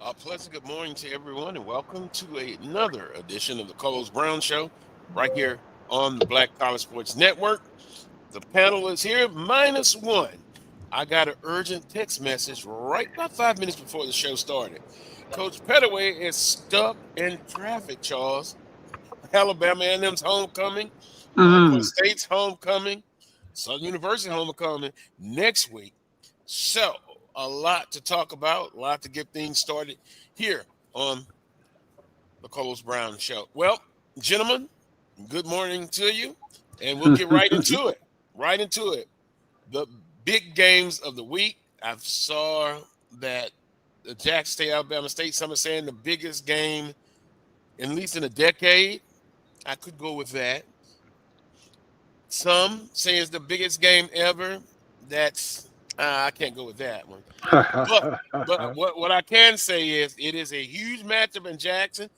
A pleasant good morning to everyone, and welcome to another edition of the Carlos Brown Show right here on the Black College Sports Network. The panel is here, minus one. I got an urgent text message right about 5 minutes before the show started. Coach Pettaway is stuck in traffic, Charles. Alabama A&M's homecoming, Oklahoma Mm. State's homecoming, Southern University homecoming next week. So, a lot to talk about, a lot to get things started here on the Carlos Brown Show. Well, gentlemen, good morning to you, and we'll get right into it. Right into it. The big games of the week. I saw that the Jackson State, Alabama State, some are saying the biggest game, at least in a decade. I could go with that. Some say it's the biggest game ever. That's I can't go with that one. But what I can say is it is a huge matchup in Jackson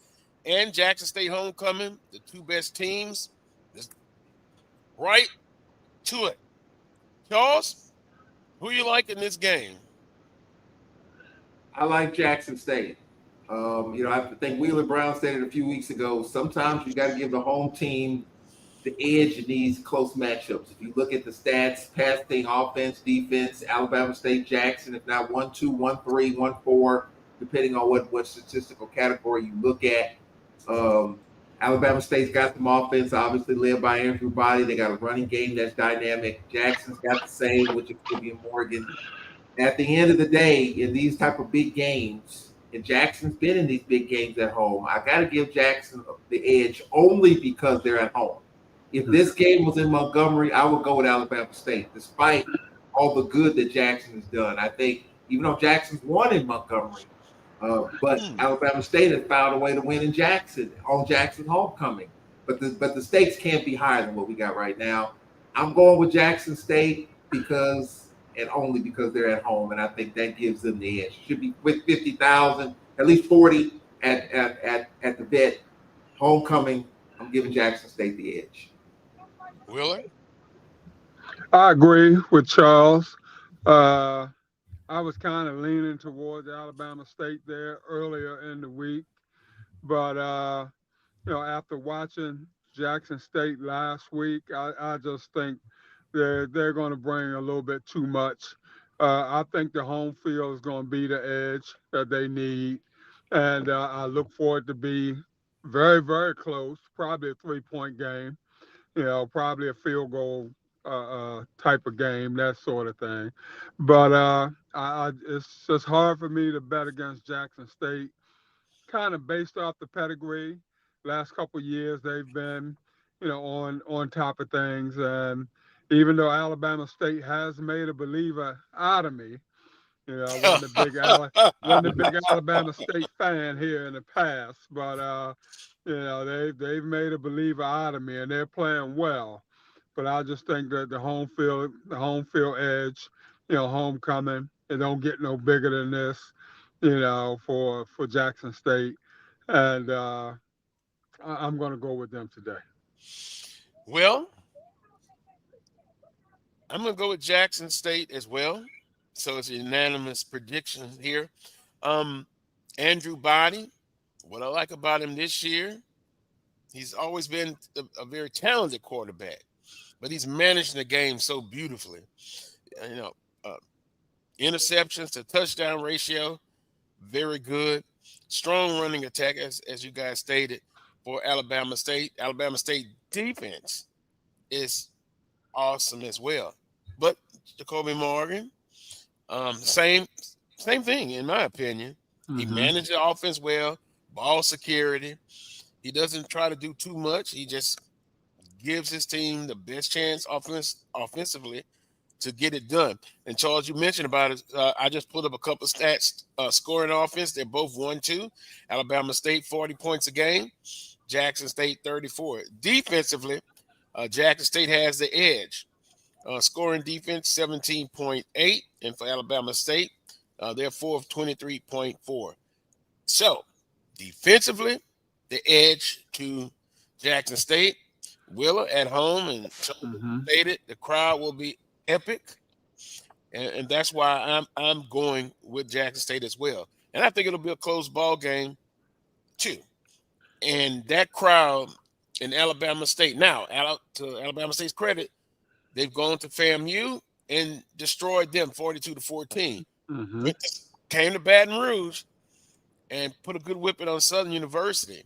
and Jackson State homecoming, the two best teams. Just right to it. Charles, who you like in this game? I like Jackson State. I think Wheeler Brown stated a few weeks ago, sometimes you got to give the home team the edge in these close matchups. If you look at the stats, passing, offense, defense, Alabama State, Jackson, if not 1-2, 1-3, 1-4, depending on what statistical category you look at. Alabama State's got some offense, obviously led by Andrew Body. They got a running game that's dynamic. Jackson's got the same, which is Vivian Morgan. At the end of the day, in these type of big games, and Jackson's been in these big games at home, I got to give Jackson the edge only because they're at home. If this game was in Montgomery, I would go with Alabama State, despite all the good that Jackson has done. I think, even though Jackson's won in Montgomery, but Alabama State has found a way to win in Jackson, on Jackson homecoming. But the stakes can't be higher than what we got right now. I'm going with Jackson State and only because they're at home, and I think that gives them the edge. Should be with 50,000, at least 40 at the vet. Homecoming, I'm giving Jackson State the edge. Wheeler? I agree with Charles. Uh, I was kind of leaning towards Alabama State there earlier in the week, but after watching Jackson State last week, I just think they're going to bring a little bit too much. I think the home field is going to be the edge that they need, and I look for it to be very, very close, probably a 3-point game. Probably a field goal type of game, that sort of thing. But it's just hard for me to bet against Jackson State, kind of based off the pedigree. Last couple of years, they've been, on top of things. And even though Alabama State has made a believer out of me, I wasn't a big Alabama State fan here in the past, but they've made a believer out of me, and they're playing well. But I just think that the home field edge, homecoming, it don't get no bigger than this, for Jackson State, and I'm going to go with them today. Well, I'm going to go with Jackson State as well. So it's a unanimous prediction here. Andrew Body, what I like about him this year, he's always been a very talented quarterback, but he's managing the game so beautifully. You know, uh, interceptions to touchdown ratio, very good. Strong running attack, as you guys stated, for Alabama State. Alabama State defense is awesome as well. But Jacoby Morgan, same thing in my opinion. He Hmm. managed the offense well, ball security. He doesn't try to do too much. He just gives his team the best chance offensively to get it done. And Charles, you mentioned about it. I just put up a couple of stats. Scoring offense, they're both 1-2. Alabama State 40 points a game. Jackson State 34. Defensively, Jackson State has the edge. Scoring defense 17.8, and for Alabama State, they're 4 of 23.4. So defensively, the edge to Jackson State. Wheeler at home, and Hmm. stated the crowd will be epic, and that's why I'm going with Jackson State as well. And I think it'll be a close ball game, too. And that crowd in Alabama State, now, to Alabama State's credit, they've gone to FAMU and destroyed them 42-14. Mm-hmm. Came to Baton Rouge and put a good whipping on Southern University.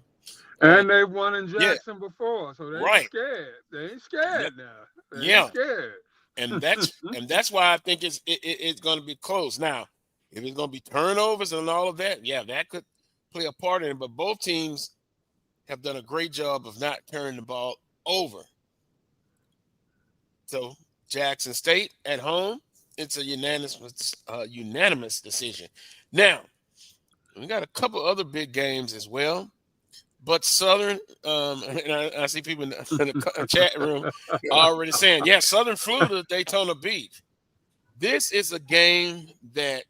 And they won in Jackson before, so they ain't scared. They ain't scared now. They ain't scared. And that's why I think it's going to be close. Now, if it's going to be turnovers and all of that, that could play a part in it. But both teams have done a great job of not turning the ball over. So Jackson State at home, it's a unanimous decision. Now, we got a couple other big games as well. But Southern, and I see people in the chat room already saying, Southern flew to Daytona Beach. This is a game that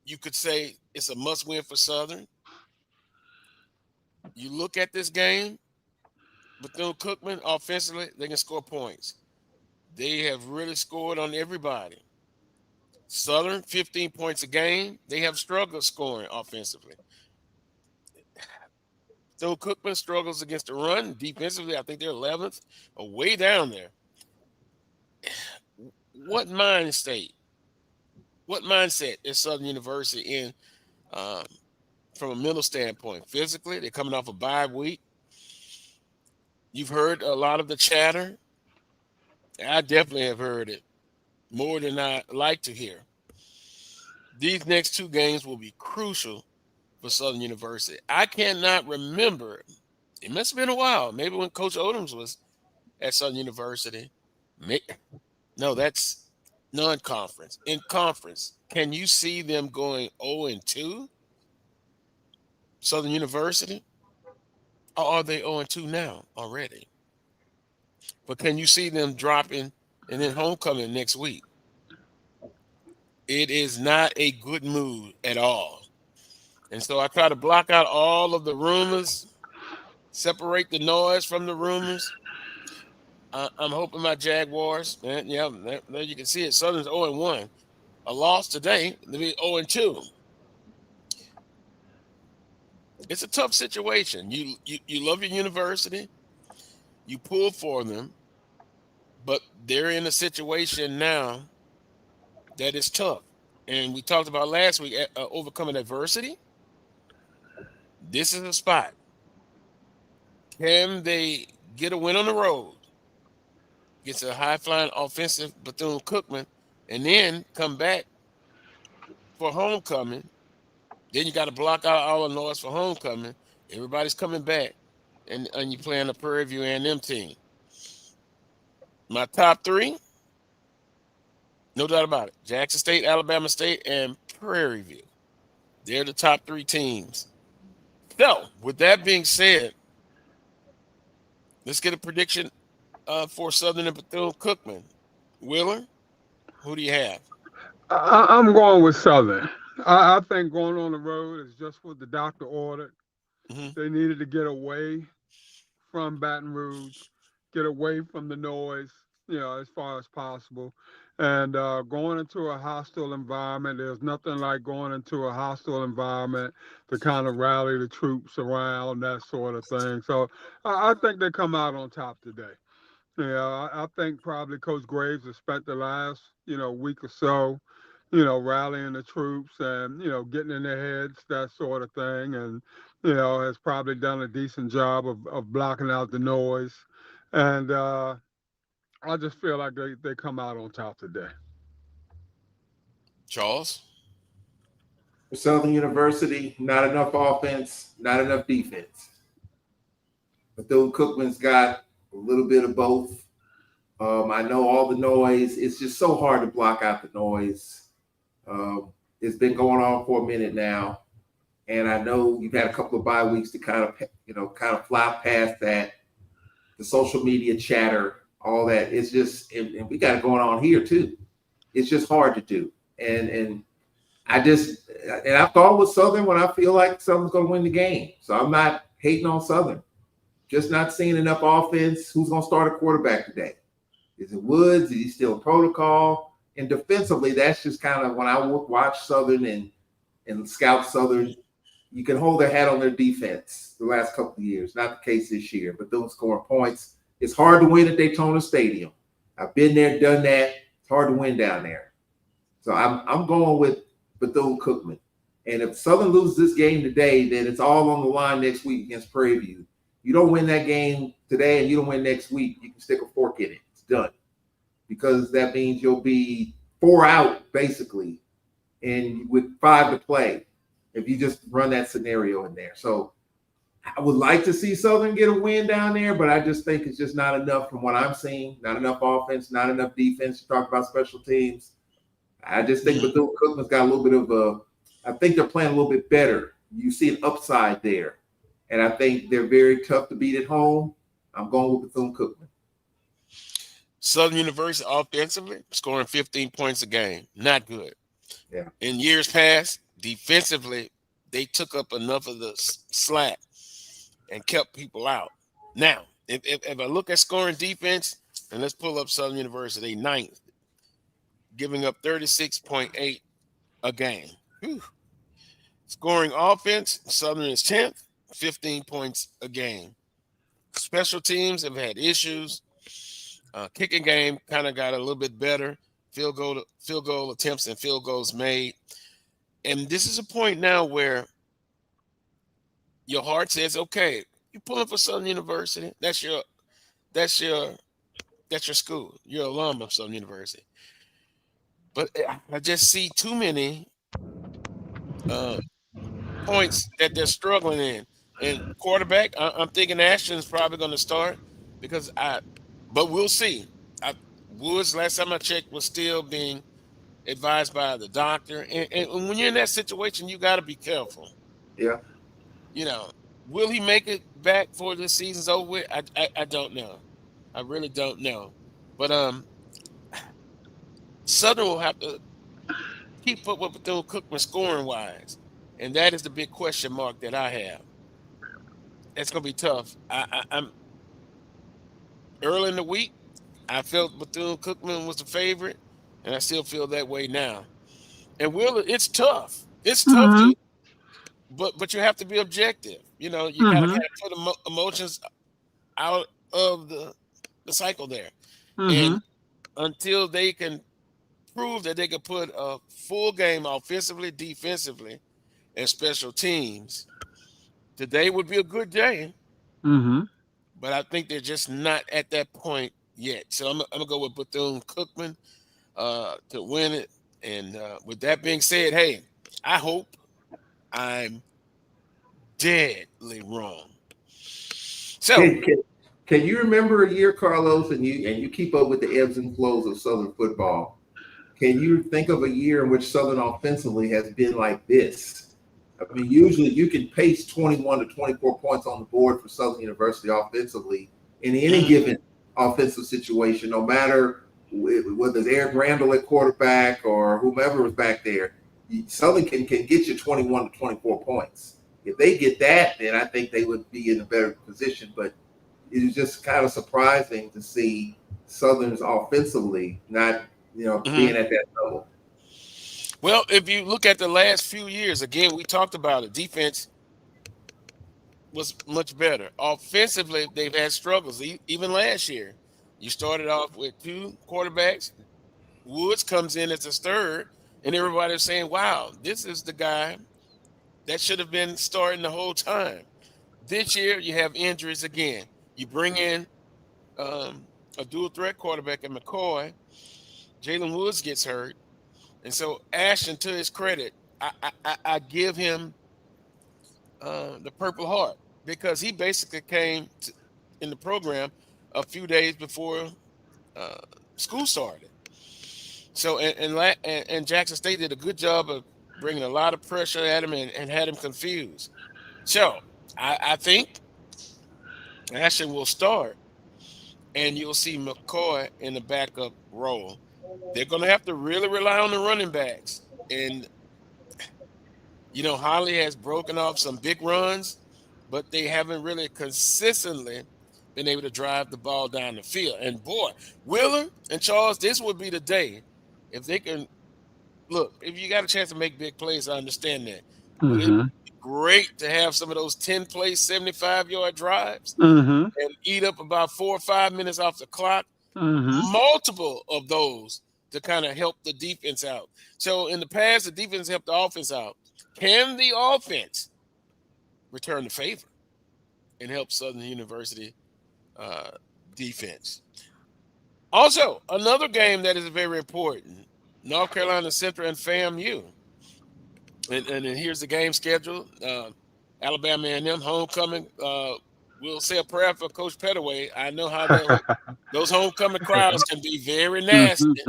you could say it's a must-win for Southern. You look at this game, Bethune-Cookman, offensively, they can score points. They have really scored on everybody. Southern, 15 points a game. They have struggled scoring offensively. Bethune-Cookman struggles against the run. Defensively, I think they're 11th or way down there. What mindset is Southern University in from a mental standpoint? Physically, they're coming off a bye week. You've heard a lot of the chatter. I definitely have heard it more than I like to hear. These next two games will be crucial for Southern University. I cannot remember. It must have been a while. Maybe when Coach Odoms was at Southern University. No, that's non-conference. In conference, can you see them going 0-2? Southern University? Or are they 0-2 now already? But can you see them dropping and then homecoming next week? It is not a good mood at all. And so I try to block out all of the rumors, separate the noise from the rumors. I'm hoping my Jaguars, there you can see it. Southern's 0-1. A loss today, they'll be 0-2. It's a tough situation. You love your university. You pull for them. But they're in a situation now that is tough. And we talked about last week, overcoming adversity. This is a spot. Can they get a win on the road? Gets a high-flying offensive Bethune-Cookman, and then come back for homecoming. Then you got to block out all the noise for homecoming. Everybody's coming back, and you're playing a Prairie View A&M team. My top three, no doubt about it, Jackson State, Alabama State, and Prairie View. They're the top three teams. So, with that being said, let's get a prediction for Southern and Bethune-Cookman. Wheeler, who do you have? I'm going with Southern. I think going on the road is just what the doctor ordered. Mm-hmm. They needed to get away from Baton Rouge, get away from the noise, as far as possible. And going into a hostile environment, there's nothing like going into a hostile environment to kind of rally the troops around, that sort of thing. So I think they come out on top today. I think probably Coach Graves has spent the last, week or so, rallying the troops and, getting in their heads, that sort of thing. And, has probably done a decent job of blocking out the noise. And I just feel like they come out on top today. Charles? For Southern University, not enough offense, not enough defense. Bethune-Cookman's got a little bit of both. I know all the noise. It's just so hard to block out the noise. It's been going on for a minute now. And I know you've had a couple of bye weeks to kind of fly past that. The social media chatter, all that. It's just, and we got it going on here too. It's just hard to do. And I thought with Southern when I feel like Southern's going to win the game. So I'm not hating on Southern. Just not seeing enough offense. Who's going to start a quarterback today? Is it Woods? Is he still in protocol? And defensively, that's just kind of when I watch Southern and and scout Southern, you can hold their hat on their defense the last couple of years. Not the case this year, but those scoring points. It's hard to win at Daytona Stadium. I've been there, done that. It's hard to win down there. So I'm going with Bethune-Cookman. And if Southern loses this game today, then it's all on the line next week against Prairie View. You don't win that game today and you don't win next week, you can stick a fork in it. It's done. Because that means you'll be 4 out, basically, and with 5 to play if you just run that scenario in there. So I would like to see Southern get a win down there, but I just think it's just not enough from what I'm seeing. Not enough offense, not enough defense. You talk about special teams. I just think Bethune-Cookman's got a little bit of I think they're playing a little bit better. You see an upside there. And I think they're very tough to beat at home. I'm going with Bethune-Cookman. Southern University offensively scoring 15 points a game. Not good. Yeah. In years past, defensively, they took up enough of the slack and kept people out. Now, if I look at scoring defense, and let's pull up Southern University, 9th, giving up 36.8 a game. Whew. Scoring offense, Southern is 10th, 15 points a game. Special teams have had issues. Kicking game kind of got a little bit better. Field goal attempts and field goals made. And this is a point now where your heart says, okay, you're pulling for Southern University. That's your school. You're an alum of Southern University. But I just see too many points that they're struggling in. And quarterback, I'm thinking Ashton's probably going to start but we'll see. Woods, last time I checked, was still being advised by the doctor. And when you're in that situation, you got to be careful. Yeah. Will he make it back before the season's over with? I don't know. I really don't know. But Southern will have to keep up with Bethune-Cookman scoring-wise. And that is the big question mark that I have. It's going to be tough. I'm early in the week, I felt Bethune-Cookman was the favorite, and I still feel that way now. And it's tough. It's tough, but you have to be objective. You got to kind of put emotions out of the cycle there. And until they can prove that they can put a full game offensively, defensively, and special teams, today would be a good day. But I think they're just not at that point yet. So I'm going to go with Bethune-Cookman to win it. And with that being said, hey, I hope I'm deadly wrong. So can you remember a year, Carlos, and you keep up with the ebbs and flows of Southern football? Can you think of a year in which Southern offensively has been like this? I mean, usually you can pace 21 to 24 points on the board for Southern University offensively in any given offensive situation, no matter whether it's Eric Randall at quarterback or whomever was back there. Southern can get you 21 to 24 points. If they get that, then I think they would be in a better position. But it is just kind of surprising to see Southern's offensively not, being at that level. Well, if you look at the last few years, again, we talked about it. Defense was much better. Offensively, they've had struggles. Even last year, you started off with 2 quarterbacks. Woods comes in as a third, and everybody's saying, wow, this is the guy that should have been starting the whole time. This year, you have injuries again. You bring in a dual threat quarterback in McCoy. Jalen Woods gets hurt. And so Ashton, to his credit, I give him the Purple Heart because he basically came in the program a few days before school started. So and Jackson State did a good job of bringing a lot of pressure at him and had him confused. So I think Ashton will start, and you'll see McCoy in the backup role. They're going to have to really rely on the running backs. And, Holly has broken off some big runs, but they haven't really consistently been able to drive the ball down the field. And, boy, Wheeler and Charles, this would be the day if they can look, if you got a chance to make big plays, I understand that. But it's Mm-hmm. great to have some of those 10-play, 75-yard drives Mm-hmm. and eat up about 4 or 5 minutes off the clock. Mm-hmm. Multiple of those to kind of help the defense out. So in the past, the defense helped the offense out. Can the offense return the favor and help Southern University uh, defense? Also, another game that is very important: North Carolina Central and FAMU. And then here's the game schedule: Alabama and them homecoming. We'll say a prayer for Coach Pettaway. I know how those homecoming crowds can be very nasty.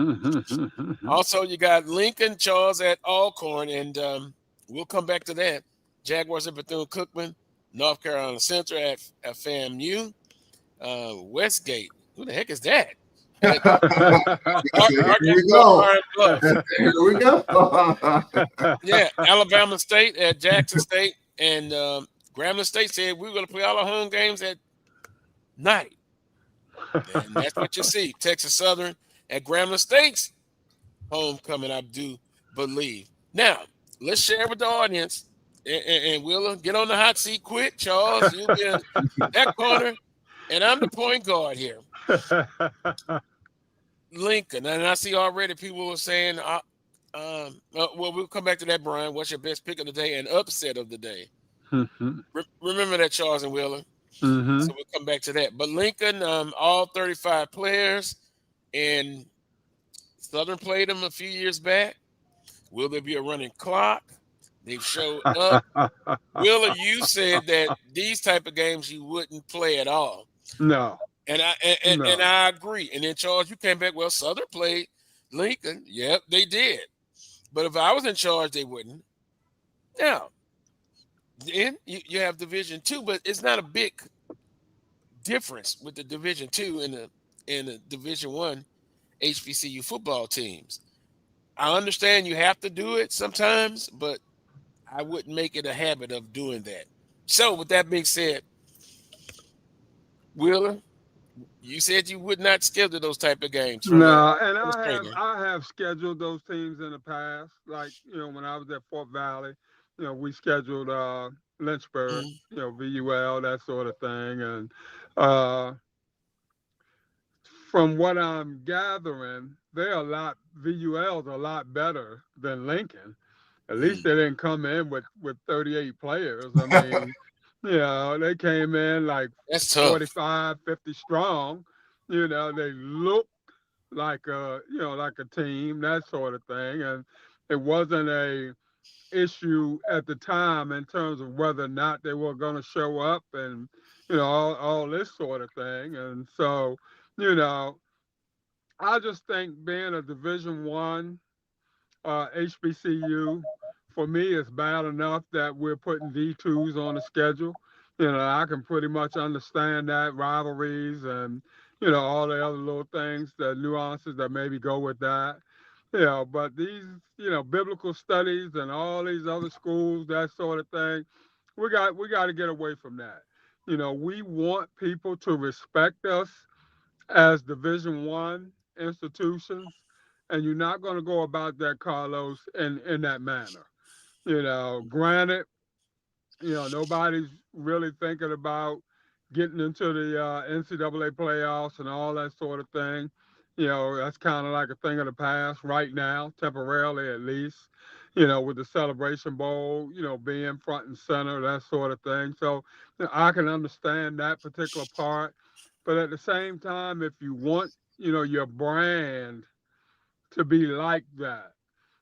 Also, you got Lincoln Charles at Alcorn, and we'll come back to that. Jaguars at Bethune-Cookman, North Carolina Central at FAMU, Westgate. Who the heck is that? At Here we Arkansas go. Pine Bluff. Here we go. Yeah, Alabama State at Jackson State, and Grambling State said we were going to play all our home games at night. And that's what you see. Texas Southern at Grambling State's homecoming, I do believe. Now, let's share with the audience, and we'll get on the hot seat quick. Charles, you'll be in that corner, and I'm the point guard here. Lincoln, and I see already people were saying, well, we'll come back to that, Brian. What's your best pick of the day and upset of the day? Remember that, Charles and Wheeler. Mm-hmm. So we'll come back to that. But Lincoln, all 35 players, and Southern played them a few years back. Will there be a running clock? They've showed up. Wheeler, you said that these type of games you wouldn't play at all. No. And I agree. And then, Charles, you came back, well, Southern played Lincoln. Yep, they did. But if I was in charge, they wouldn't. Now, then you have Division II, but it's not a big difference with the Division II and the Division I HBCU football teams. I understand you have to do it sometimes, but I wouldn't make it a habit of doing that. So, with that being said, Wheeler, you said you would not schedule those type of games. No, and I have scheduled those teams in the past. Like, when I was at Fort Valley, we scheduled Lynchburg, VUL, that sort of thing. And from what I'm gathering, VUL's a lot better than Lincoln. At least they didn't come in with 38 players. I mean, they came in like 45, 50 strong. They looked like a team, that sort of thing. And it wasn't a issue at the time in terms of whether or not they were going to show up and, all this sort of thing. And so, I just think being a Division I HBCU, for me, it's bad enough that we're putting D2s on the schedule. I can pretty much understand that, rivalries and, all the other little things, the nuances that maybe go with that. But these, biblical studies and all these other schools, that sort of thing, we got to get away from that. We want people to respect us as Division I institutions, and you're not going to go about that, Carlos, in that manner. Granted, nobody's really thinking about getting into the NCAA playoffs and all that sort of thing. That's kind of like a thing of the past right now, temporarily at least, with the Celebration Bowl, being front and center, that sort of thing. So I can understand that particular part. But at the same time, if you want, your brand to be like that,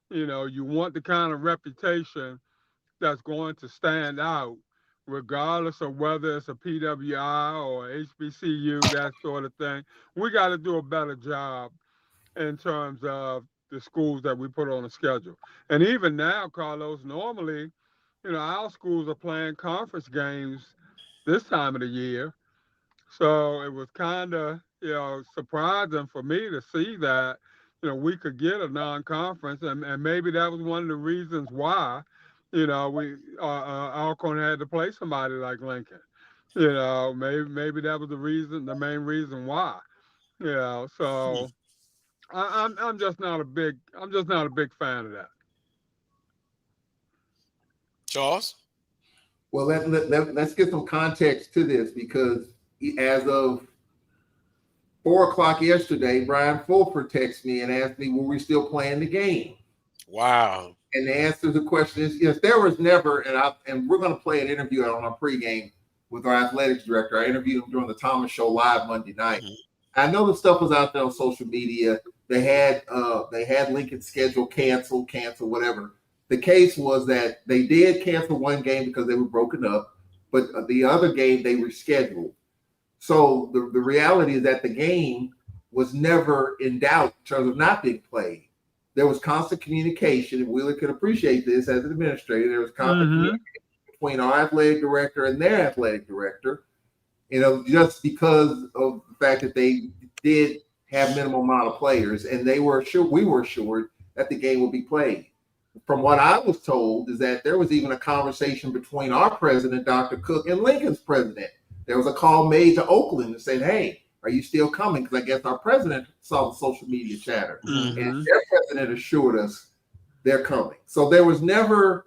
you want the kind of reputation that's going to stand out, regardless of whether it's a PWI or HBCU, that sort of thing. We got to do a better job in terms of the schools that we put on the schedule. And even now, Carlos, normally, our schools are playing conference games this time of the year. So it was kind of, surprising for me to see that, we could get a non-conference, and maybe that was one of the reasons why, we Alcorn had to play somebody like Lincoln. Maybe that was the main reason why. So I'm just not a big fan of that. Charles? Well, let's get some context to this, because as of 4 o'clock yesterday, Brian Fulford texted me and asked me, were we still playing the game? Wow. And the answer to the question is yes. There was never, and we're going to play an interview on our pregame with our athletics director. I interviewed him during the Thomas Show live Monday night. Mhm. I know the stuff was out there on social media. They had Lincoln's schedule canceled, whatever. The case was that they did cancel one game because they were broken up, but the other game they rescheduled. So the reality is that the game was never in doubt in terms of not being played. There was constant communication, and Wheeler could appreciate this as an administrator. There was constant communication between our athletic director and their athletic director, just because of the fact that they did have minimal amount of players, and we were assured that the game would be played. From what I was told is that there was even a conversation between our president, Dr. Cook, and Lincoln's president. There was a call made to Oakland and said, hey, are you still coming? Because I guess our president saw the social media chatter. And their president assured us they're coming. So there was never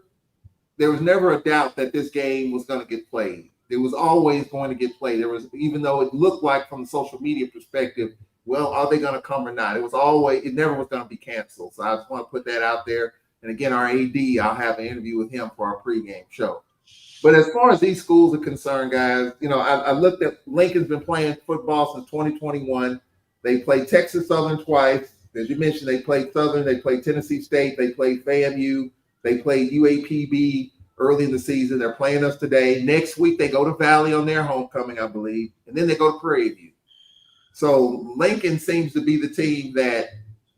a doubt that this game was going to get played. It was always going to get played. Even though it looked like from the social media perspective, well, are they going to come or not? It never was going to be canceled. So I just want to put that out there. And again, our AD, I'll have an interview with him for our pregame show. But as far as these schools are concerned, guys, I looked at Lincoln's been playing football since 2021. They played Texas Southern twice. As you mentioned, they played Southern, they played Tennessee State, they played FAMU, they played UAPB early in the season. They're playing us today. Next week, they go to Valley on their homecoming, I believe, and then they go to Prairie View. So Lincoln seems to be the team that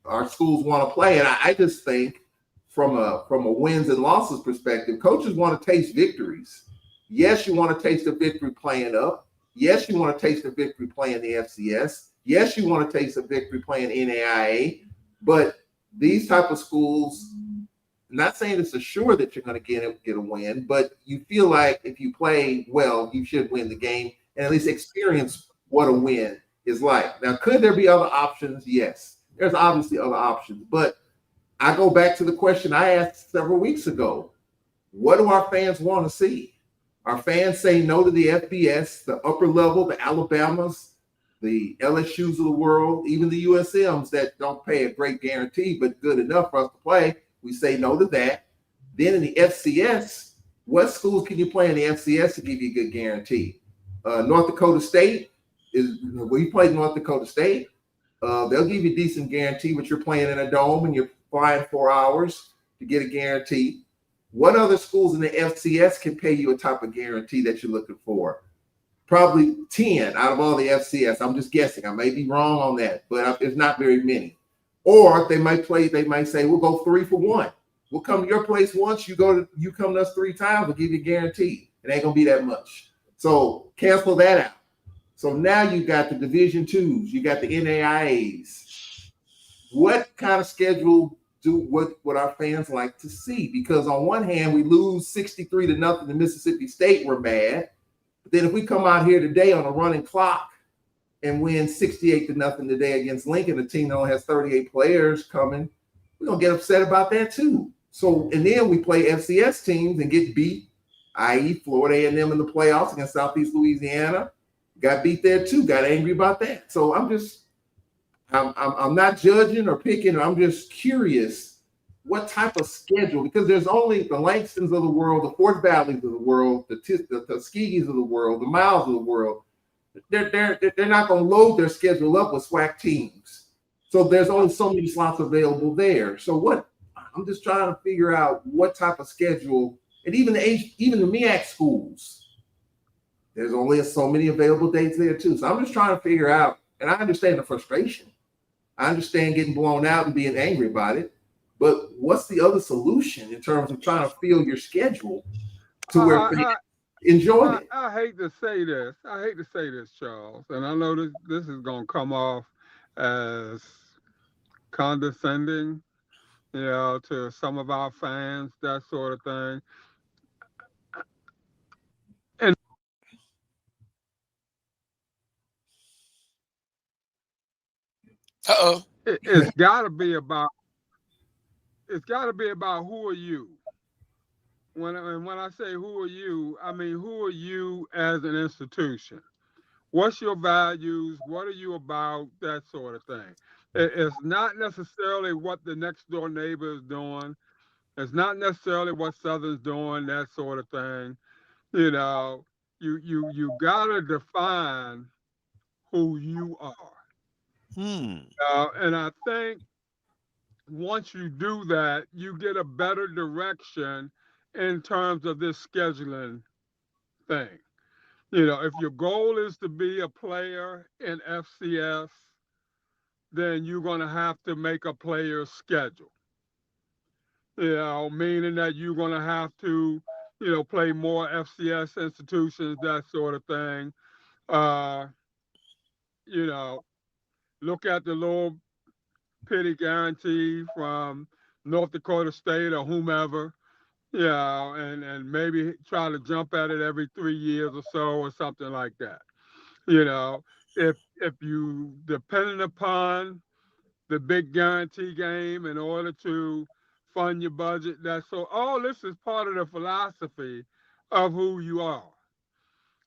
our schools want to play, and I just think from a wins and losses perspective, coaches want to taste victories. Yes, you want to taste a victory playing up. Yes, you want to taste a victory playing the FCS. Yes, you want to taste a victory playing NAIA. But these type of schools, not saying it's assured that you're going to get a win, but you feel like if you play well, you should win the game and at least experience what a win is like. Now, could there be other options? Yes, there's obviously other options, but I go back to the question I asked several weeks ago. What do our fans want to see? Our fans say no to the FBS, the upper level, the Alabamas, the LSUs of the world, even the USMs that don't pay a great guarantee, but good enough for us to play. We say no to that. Then in the FCS, what schools can you play in the FCS to give you a good guarantee? North Dakota State, we played North Dakota State. They'll give you a decent guarantee, but you're playing in a dome and you're flying 4 hours to get a guarantee. What other schools in the FCS can pay you a type of guarantee that you're looking for? Probably 10 out of all the FCS. I'm just guessing. I may be wrong on that, but it's not very many. Or they might say, we'll go 3 for 1. We'll come to your place once, you come to us 3 times, we'll give you a guarantee. It ain't gonna be that much. So cancel that out. So now you got the Division IIs, you got the NAIAs. What kind of schedule would our fans like to see? Because on one hand, we lose 63-0 to Mississippi State, we're mad. But then if we come out here today on a running clock and win 68-0 today against Lincoln, a team that only has 38 players coming, we're gonna get upset about that too. So, and then we play FCS teams and get beat, i.e. Florida A&M in the playoffs against Southeast Louisiana. Got beat there too, got angry about that. So I'm not judging or picking. I'm just curious what type of schedule, because there's only the Langstons of the world, the Fort Valleys of the world, the Tuskegees of the world, the Miles of the world. They're not going to load their schedule up with SWAC teams. So there's only so many slots available there. So I'm just trying to figure out what type of schedule, and even the MEAC schools, there's only so many available dates there too. So I'm just trying to figure out, and I understand the frustration. I understand getting blown out and being angry about it, but what's the other solution in terms of trying to fill your schedule to where people enjoy it? I hate to say this. Charles, and I know this is going to come off as condescending, to some of our fans, that sort of thing. And Uh-oh. it's got to be about who are you. When I say who are you, I mean who are you as an institution. What's your values? What are you about? That sort of thing. It's not necessarily what the next door neighbor is doing. It's not necessarily what Southern's doing. That sort of thing. You know, you gotta define who you are. Hmm. And I think once you do that, you get a better direction in terms of this scheduling thing. If your goal is to be a player in FCS, then you're going to have to make a player's schedule. Meaning that you're going to have to, play more FCS institutions, that sort of thing. Uh, you know, Look at the little pity guarantee from North Dakota State or whomever, and maybe try to jump at it every 3 years or so or something like that. You know, if you depending upon the big guarantee game in order to fund your budget, that's so all this is part of the philosophy of who you are.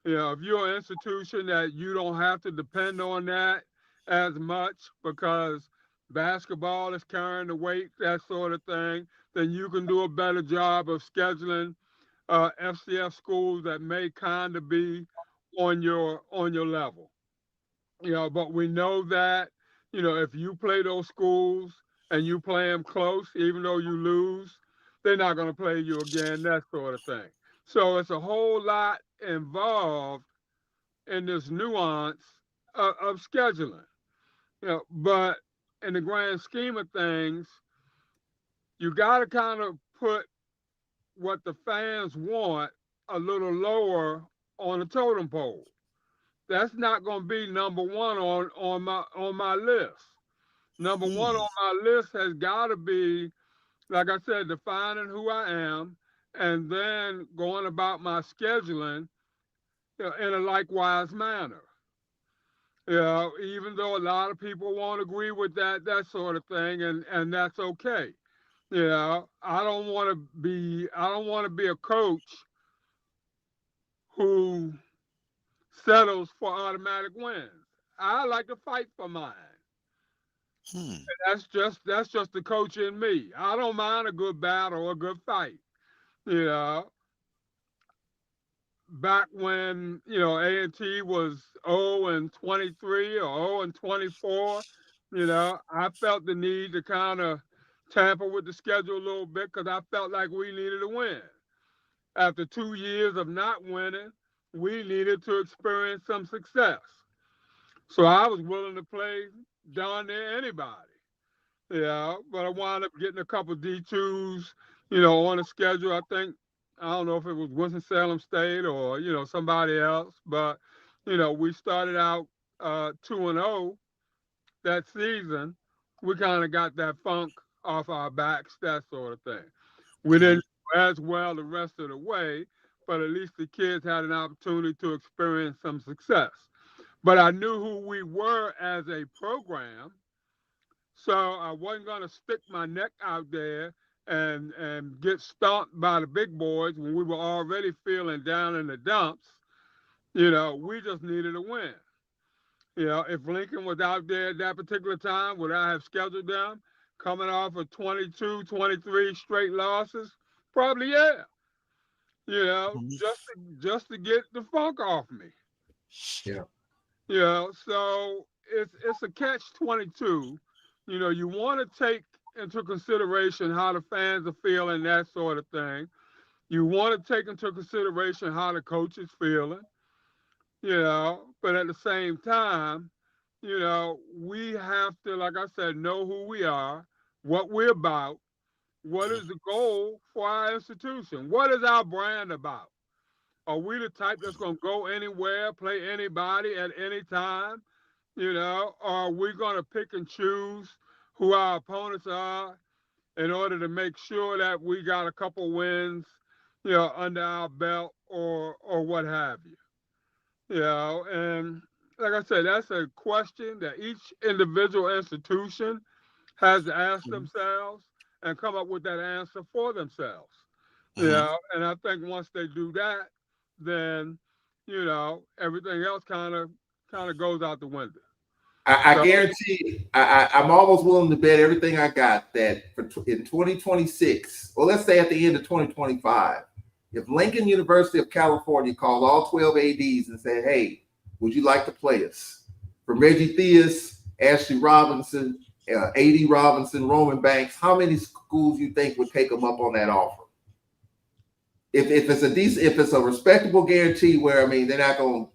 If you're an institution that you don't have to depend on that as much because basketball is carrying the weight, that sort of thing, then you can do a better job of scheduling FCS schools that may kind of be on your level. But we know that, if you play those schools and you play them close, even though you lose, they're not going to play you again, that sort of thing. So it's a whole lot involved in this nuance of scheduling. But in the grand scheme of things, you got to kind of put what the fans want a little lower on the totem pole. That's not going to be number one on my list. Number one Hmm. on my list has got to be, like I said, defining who I am, and then going about my scheduling in a likewise manner. Even though a lot of people won't agree with that sort of thing, and that's okay. I don't want to be a coach who settles for automatic wins. I like to fight for mine. Hmm. That's just the coach in me. I don't mind a good battle or a good fight. You know, Back when A&T was 0-23 or 0-24, I felt the need to kind of tamper with the schedule a little bit because I felt like we needed to win. After 2 years of not winning, we needed to experience some success. So I was willing to play down there anybody. But I wound up getting a couple D2s, on the schedule. I don't know if it was Winston-Salem State or, somebody else, but, we started out 2-0 that season. We kind of got that funk off our backs, that sort of thing. We Hmm. didn't do as well the rest of the way, but at least the kids had an opportunity to experience some success. But I knew who we were as a program, so I wasn't going to stick my neck out there and get stomped by the big boys when we were already feeling down in the dumps. We just needed a win. If Lincoln was out there at that particular time, would I have scheduled them coming off of 22, 23 straight losses? Probably, yeah. Just to get the funk off me. Yeah. So it's a catch 22. You want to take into consideration how the fans are feeling, that sort of thing. You want to take into consideration how the coach is feeling, but at the same time, we have to, like I said, know who we are, what we're about, what is the goal for our institution, what is our brand about. Are we the type that's going to go anywhere, play anybody at any time? Or are we going to pick and choose who our opponents are in order to make sure that we got a couple wins, under our belt or what have you? And like I said, that's a question that each individual institution has to ask Mhm. themselves and come up with that answer for themselves. You Mhm. know, and I think once they do that, then everything else kind of goes out the window. I So guarantee I'm almost willing to bet everything I got that in 2026, or let's say at the end of 2025, if Lincoln University of California called all 12 ADs and said, hey, would you like to play us? From Reggie Theus, Ashley Robinson, AD Robinson, Roman Banks, how many schools you think would take them up on that offer? If it's a decent, if it's a respectable guarantee where, I mean, they're not going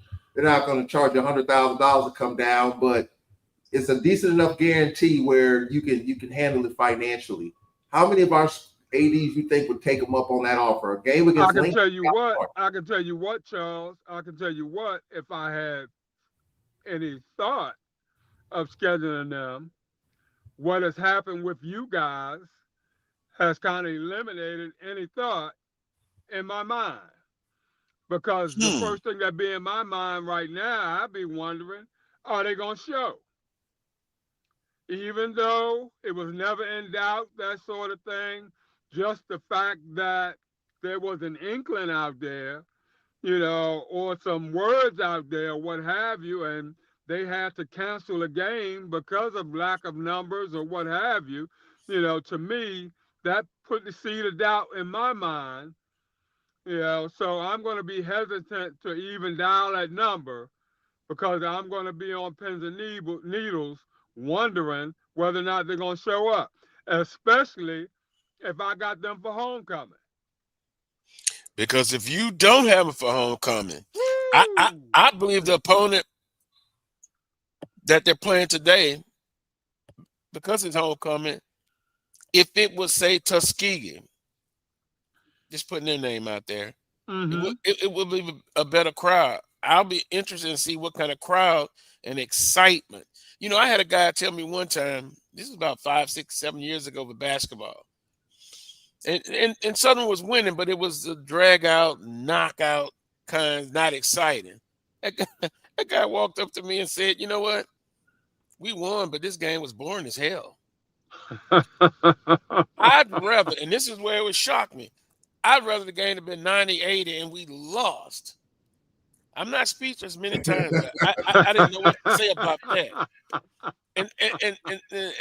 to charge $100,000 to come down, but it's a decent enough guarantee where you can handle it financially. How many of our ADs you think would take them up on that offer? A game I against can Lincoln? tell you what, Charles. I can tell you what, if I had any thought of scheduling them, what has happened with you guys has kind of eliminated any thought in my mind. Because the Hmm. first thing that be in my mind right now, I'd be wondering, are they gonna show? Even though it was never in doubt, that sort of thing, just the fact that there was an inkling out there, or some words out there, what have you, and they had to cancel a game because of lack of numbers or what have you, to me, that put the seed of doubt in my mind. So I'm going to be hesitant to even dial that number because I'm going to be on pins and needles wondering whether or not they're going to show up, especially if I got them for homecoming. Because if you don't have them for homecoming, I, I Woo! I believe the opponent that they're playing today, because it's homecoming, if it was say Tuskegee, just putting their name out there, Mm-hmm. it would be a better crowd. I'll be interested in see what kind of crowd and excitement. I had a guy tell me one time, this is about 5, 6, 7 years ago with basketball. And Southern was winning, but it was a drag out, knockout kind, not exciting. That guy, that guy walked up to me and said, "You know what? We won, but this game was boring as hell. I'd rather," and this is where it would shock me, I'd rather the game have been 90-80 and we lost. I'm not speechless many times. I didn't know what to say about that.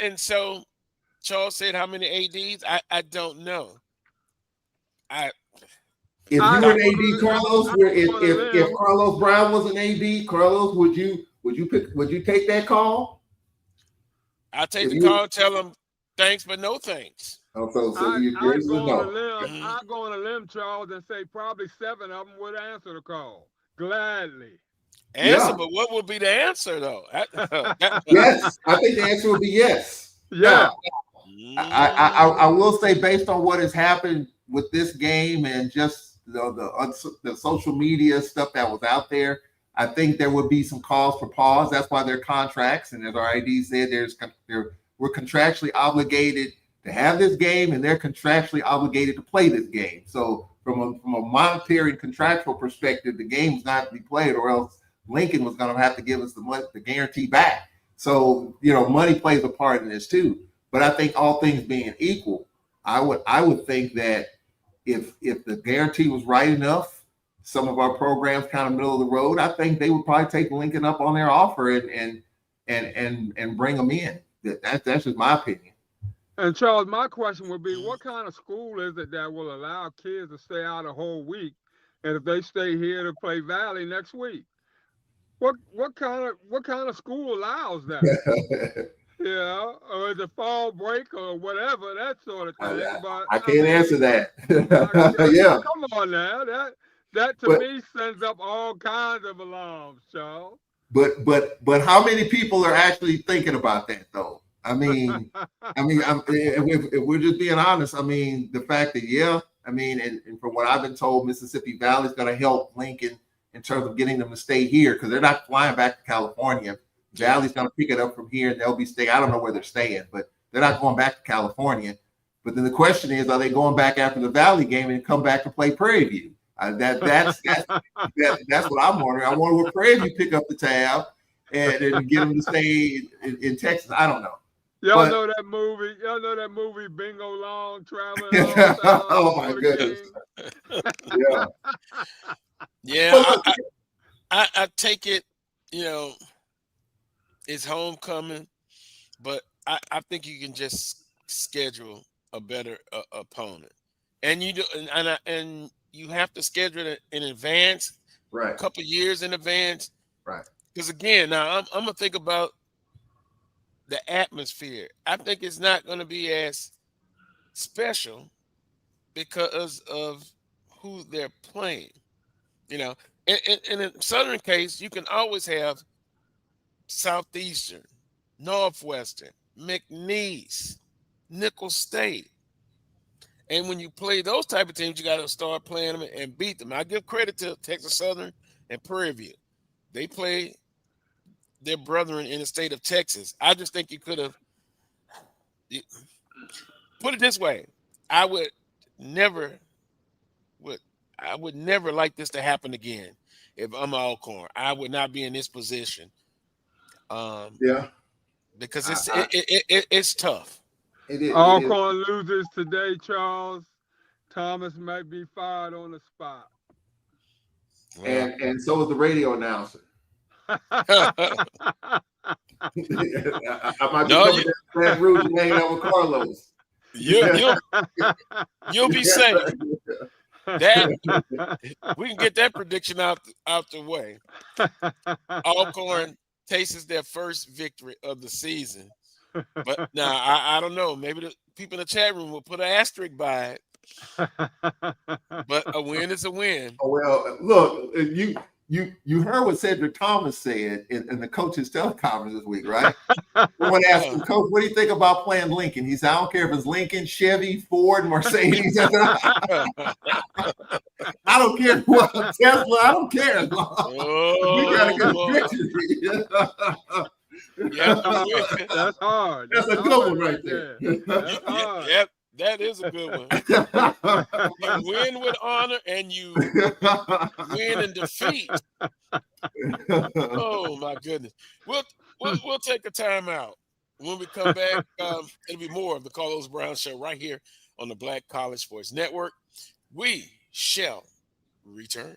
And so Charles said how many ADs? I don't know. I If you I'm were Doc, an AD, Carlos, I'm where going to if limb. Carlos Brown was an AD, Carlos, would you take that call? I'll take If the you call, tell them thanks, but no thanks. so you I yours is a go on a no. limb. Mhm. I go on a limb, Charles, and say probably 7 of them would answer the call gladly. Answer, Yeah. but what would be the answer though? Yes. I think the answer would be yes. Yeah. Now, I Mm, will say, based on what has happened with this game and just the social media stuff that was out there, I think there would be some cause for pause. That's why their contracts, and as our ID said, we're contractually obligated to have this game, and they're contractually obligated to play this game. So from a monetary and contractual perspective, the game is not to be played, or else Lincoln was going to have to give us the guarantee back. So money plays a part in this too. But I think all things being equal, I would think that if the guarantee was right enough, some of our programs kind of middle of the road, I think they would probably take Lincoln up on their offer and bring them in. That's just my opinion. And Charles, my question would be, what kind of school is it that will allow kids to stay out a whole week, and if they stay here to play Valley next week, what kind of school allows that? Or is it fall break or whatever, that sort of thing. But I I can't answer mean, that. Yeah, come on now, that to but me sends up all kinds of alarms, Charles. but how many people are actually thinking about that though? If we're just being honest, I mean, the fact that and from what I've been told, Mississippi Valley is going to help Lincoln in terms of getting them to stay here because they're not flying back to California. Valley's going to pick it up from here, and they'll be staying. I don't know where they're staying, but they're not going back to California. But then the question is, are they going back after the Valley game and come back to play Prairie View? That's what I'm wondering. I wonder what Prairie View pick up the tab and get him to stay in Texas. I don't know. Y'all know that movie? Y'all know that movie Bingo Long traveling all the time? Oh my goodness. Yeah. Yeah, I take it, it's homecoming, but I think you can just schedule a better opponent, and you do, and you have to schedule it in advance, right? A couple years in advance, right? Because again, now I'm gonna think about the atmosphere. I think it's not going to be as special because of who they're playing. In a Southern case, you can always have Southeastern, Northwestern, McNeese, Nicholls State. And when you play those type of teams, you got to start playing them and beat them. I give credit to Texas Southern and Prairie View. They play their brethren in the state of Texas. I just think you could have put it this way. I would never like this to happen again. If I'm Alcorn, I would not be in this position. Because it's tough. Alcorn loses today, Charles. Thomas might be fired on the spot. And so is the radio announcer. I might be coming to Baton Rouge and hanging out with Carlos. You'll be safe. We can get that prediction out the way. Alcorn tastes their first victory of the season, but now I don't know. Maybe the people in the chat room will put an asterisk by it. But a win is a win. Oh, well, look, you heard what Cedric Thomas said in the coach's teleconference this week, right? Someone asked him, Coach, what do you think about playing Lincoln? He said, I don't care if it's Lincoln, Chevy, Ford, Mercedes. I don't care what Tesla. I don't care. We got a good victory. That's hard. That's a good one right there. That's hard. Yep. That is a good one. You win with honor and you win in defeat. Oh my goodness. We'll take a timeout. When we come back, it'll be more of the Carlos Brown Show right here on the Black College Sports Network. We shall return.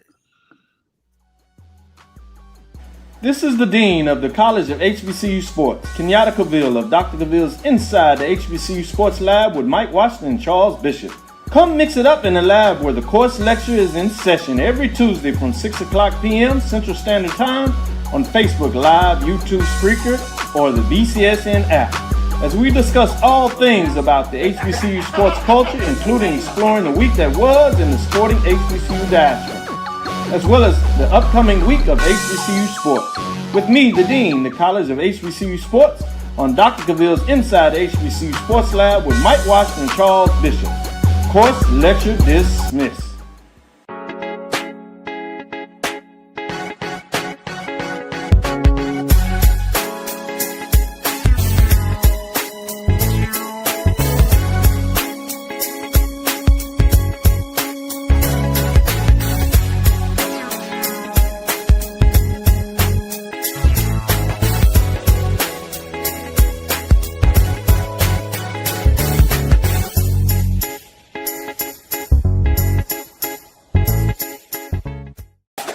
This is the Dean of the College of HBCU Sports, Kenyatta Cavill of Dr. Cavill's Inside the HBCU Sports Lab with Mike Washington and Charles Bishop. Come mix it up in the lab where the course lecture is in session every Tuesday from 6 o'clock p.m. Central Standard Time on Facebook Live, YouTube Spreaker, or the BCSN app, as we discuss all things about the HBCU sports culture, including exploring the week that was in the sporting HBCU diaspora, as well as the upcoming week of HBCU sports. With me, the Dean, the College of HBCU Sports, on Dr. Cavill's Inside the HBCU Sports Lab with Mike Washington and Charles Bishop. Course lecture dismissed.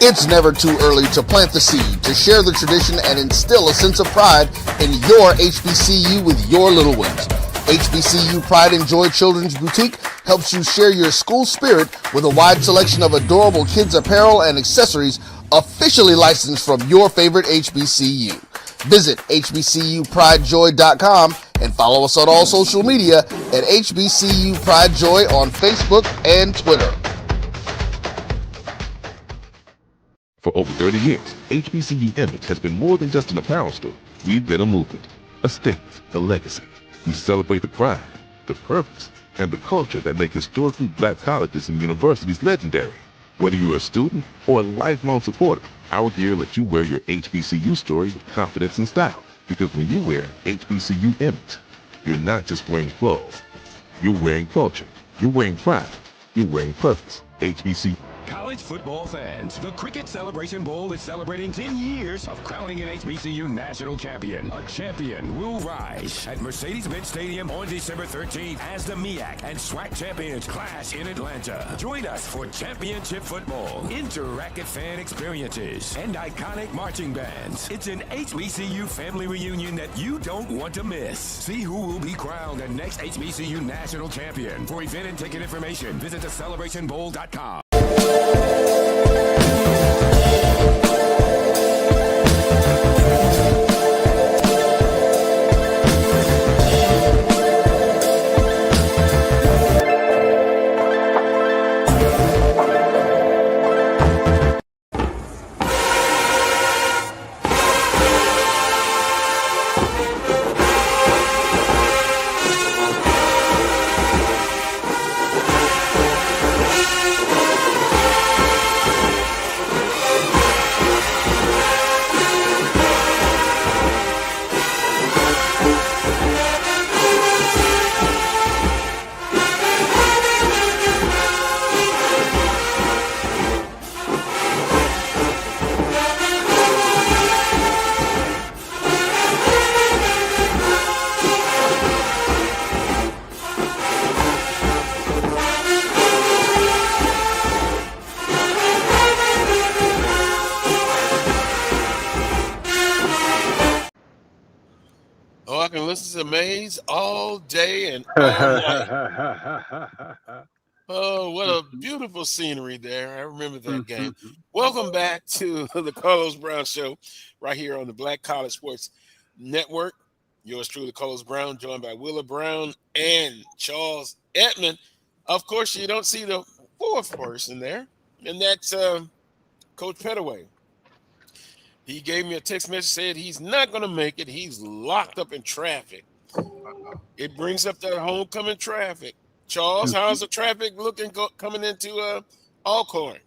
It's never too early to plant the seed, to share the tradition, and instill a sense of pride in your HBCU with your little ones. HBCU Pride and Joy Children's Boutique helps you share your school spirit with a wide selection of adorable kids apparel and accessories officially licensed from your favorite HBCU. Visit hbcupridejoy.com and follow us on all social media at HBCU Pride Joy on Facebook and Twitter. For over 30 years, HBCU Image has been more than just an apparel store. We've been a movement, a statement, a legacy. We celebrate the pride, the purpose, and the culture that make historically black colleges and universities legendary. Whether you're a student or a lifelong supporter, our gear lets you wear your HBCU story with confidence and style. Because when you wear HBCU Image, you're not just wearing clothes. You're wearing culture. You're wearing pride. You're wearing purpose. HBCU College football fans, the Cricket Celebration Bowl is celebrating 10 years of crowning an HBCU national champion. A champion will rise at Mercedes-Benz Stadium on December 13th as the MEAC and SWAC champions clash in Atlanta. Join us for championship football, interactive fan experiences, and iconic marching bands. It's an HBCU family reunion that you don't want to miss. See who will be crowned the next HBCU national champion. For event and ticket information, visit thecelebrationbowl.com. Oh, I can listen to Maze all day and all night. Oh, what a beautiful scenery there. I remember that game. Welcome back to the Carlos Brown Show right here on the Black College Sports Network. Yours truly, Carlos Brown, joined by Willa Brown and Charles Edmond. Of course, you don't see the fourth person there, and that's Coach Pettaway. He gave me a text message, said he's not going to make it. He's locked up in traffic. It brings up that homecoming traffic. Charles, how's the traffic looking coming into Alcorn?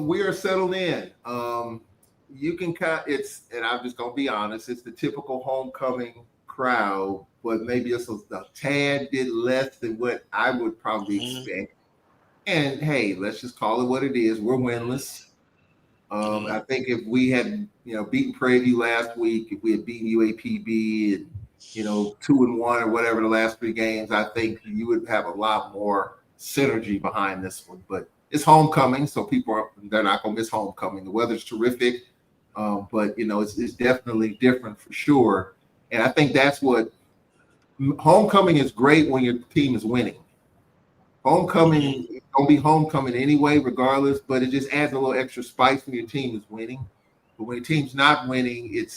We are settled in. You can and I'm just gonna be honest, it's the typical homecoming crowd, but maybe it's a tad bit less than what I would probably expect. And hey, let's just call it what it is. We're winless. I think if we had, beaten Prairie View last week, if we had beaten UAPB and 2-1 or whatever the last 3 games, I think you would have a lot more synergy behind this one. But it's homecoming, so they're not gonna miss homecoming. The weather's terrific, but it's definitely different for sure. And I think that's what homecoming is great when your team is winning. Homecoming is gonna be homecoming anyway, regardless, but it just adds a little extra spice when your team is winning. But when your team's not winning, it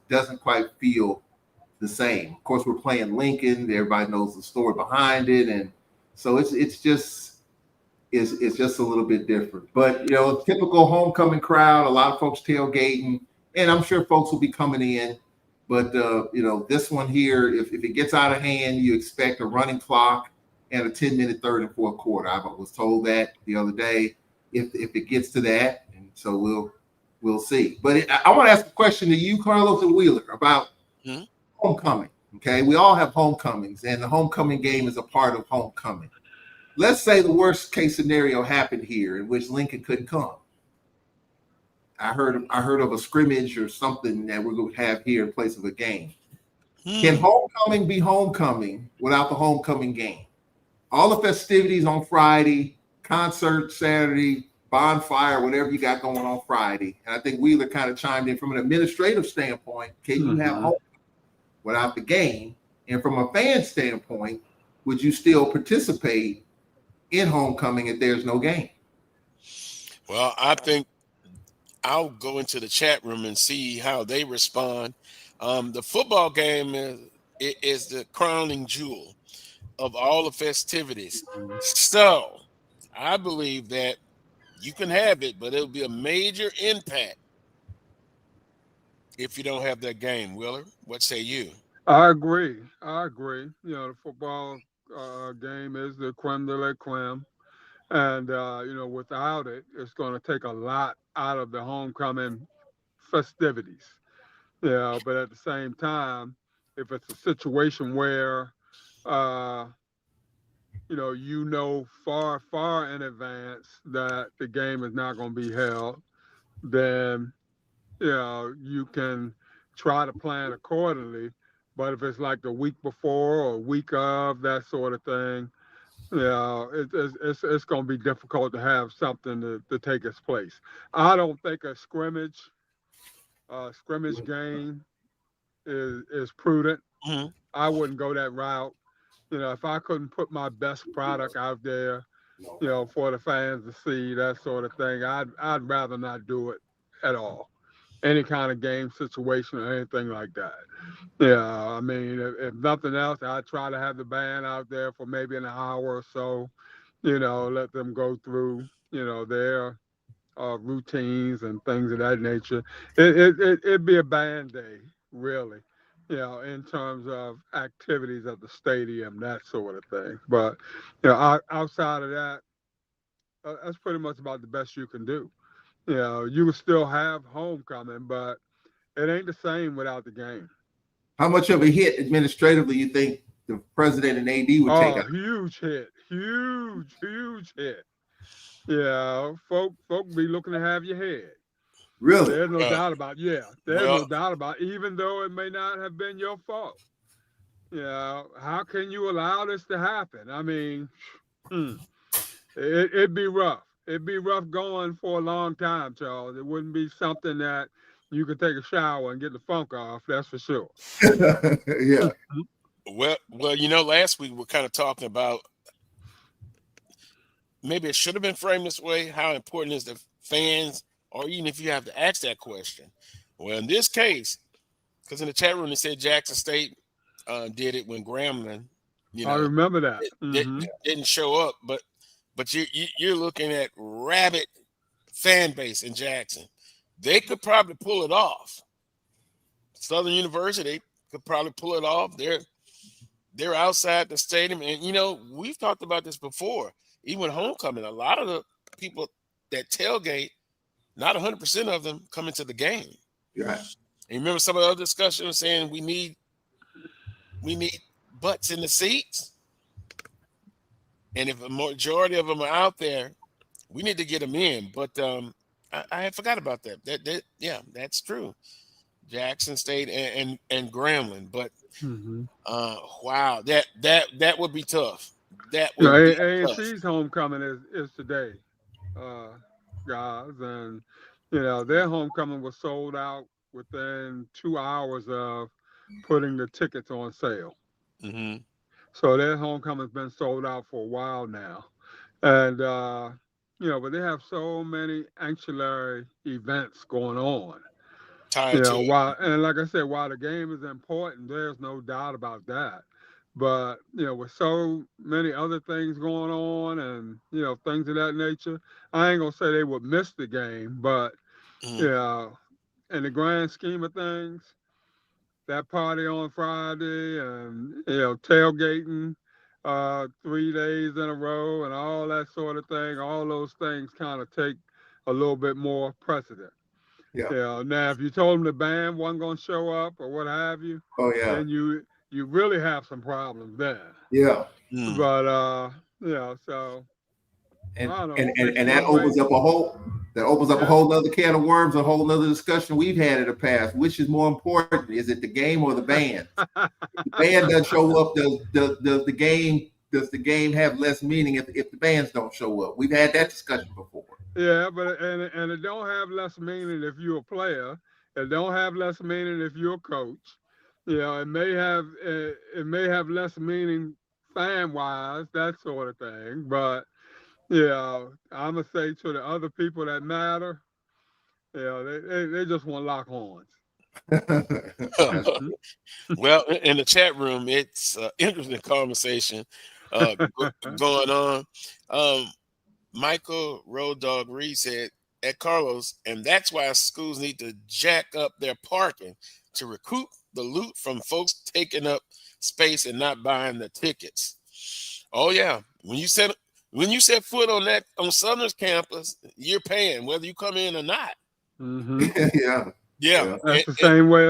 doesn't quite feel the same. Of course, we're playing Lincoln. Everybody knows the story behind it, and so it's just a little bit different. But typical homecoming crowd. A lot of folks tailgating, and I'm sure folks will be coming in. But this one here, if it gets out of hand, you expect a running clock and a 10-minute third and fourth quarter. I was told that the other day. If it gets to that, and so we'll see. But I want to ask a question to you, Carlos and Wheeler, about homecoming. Okay, we all have homecomings, and the homecoming game is a part of homecoming. Let's say the worst case scenario happened here, in which Lincoln couldn't come. I heard of a scrimmage or something that we're going to have here in place of a game. Can homecoming be homecoming without the homecoming game? All the festivities on Friday, concert Saturday, bonfire, whatever you got going on Friday. And I think Wheeler kind of chimed in from an administrative standpoint. Can you have homecoming without the game? And from a fan standpoint, would you still participate in homecoming if there's no game? Well, I think I'll go into the chat room and see how they respond. The football game is the crowning jewel of all the festivities. So I believe that you can have it, but it'll be a major impact if you don't have that game. Willer, what say you? I agree. The football game is the creme de la creme. And, without it, it's going to take a lot out of the homecoming festivities. But at the same time, if it's a situation where, far in advance that the game is not going to be held, then you can try to plan accordingly. But if it's like the week before or week of, that sort of thing, it's going to be difficult to have something to take its place. I don't think a scrimmage game is prudent. Mm-hmm. I wouldn't go that route. If I couldn't put my best product out there, for the fans to see, that sort of thing, I'd rather not do it at all. Any kind of game situation or anything like that. I mean, if nothing else, I'd try to have the band out there for maybe an hour or so, let them go through, their routines and things of that nature. It'd be a band day, really, in terms of activities at the stadium, that sort of thing. But, outside of that, that's pretty much about the best you can do. You will still have homecoming, but it ain't the same without the game. How much of a hit administratively you think the president and AD would take? Oh, huge hit. Huge hit. Folk be looking to have your head. Really? There's no doubt about it. Yeah, there's no doubt about it, even though it may not have been your fault. How can you allow this to happen? I mean, it'd be rough. It'd be rough going for a long time, Charles. It wouldn't be something that you could take a shower and get the funk off, that's for sure. Yeah. Well, last week we were kind of talking about maybe it should have been framed this way. How important is the fans, or even if you have to ask that question? Well, in this case, because in the chat room they said Jackson State did it when Grambling, I remember that. Didn't show up, but you're looking at rabid fan base in Jackson. They could probably pull it off. Southern University could probably pull it off. They're outside the stadium, and we've talked about this before. Even with homecoming, a lot of the people that tailgate, not 100% of them come into the game. Right. And remember some of the other discussions saying we need butts in the seats, and if a majority of them are out there, we need to get them in. But I had forgot about that. That's true. Jackson State and Grambling, but wow, that would be tough. That would be A&T's homecoming is today, guys, and their homecoming was sold out within 2 hours of putting the tickets on sale. Mm-hmm. So their homecoming's been sold out for a while now, and but they have so many ancillary events going on. And like I said, while the game is important, there's no doubt about that. But with so many other things going on and things of that nature, I ain't gonna say they would miss the game, but in the grand scheme of things, that party on Friday and tailgating 3 days in a row and all that sort of thing, all those things kind of take a little bit more precedent. Yeah. Now, if you told them the band wasn't going to show up or what have you, then you really have some problems there. Yeah. But so and that opens up a whole nother can of worms, a whole nother discussion we've had in the past. Which is more important? Is it the game or the band? If the band doesn't show up, does the game have less meaning if the bands don't show up? We've had that discussion before. Yeah, but and it don't have less meaning if you're a player. It don't have less meaning if you're a coach. It may have less meaning fan wise, that sort of thing. But I'm gonna say to the other people that matter, they just want lock horns. Well, in the chat room, it's interesting conversation going on. Michael Road Dog Reed said at Carlos, and that's why schools need to jack up their parking to recoup the loot from folks taking up space and not buying the tickets. Oh yeah, when you set foot on Southern's campus, you're paying whether you come in or not. Mm-hmm. Yeah. That's the same way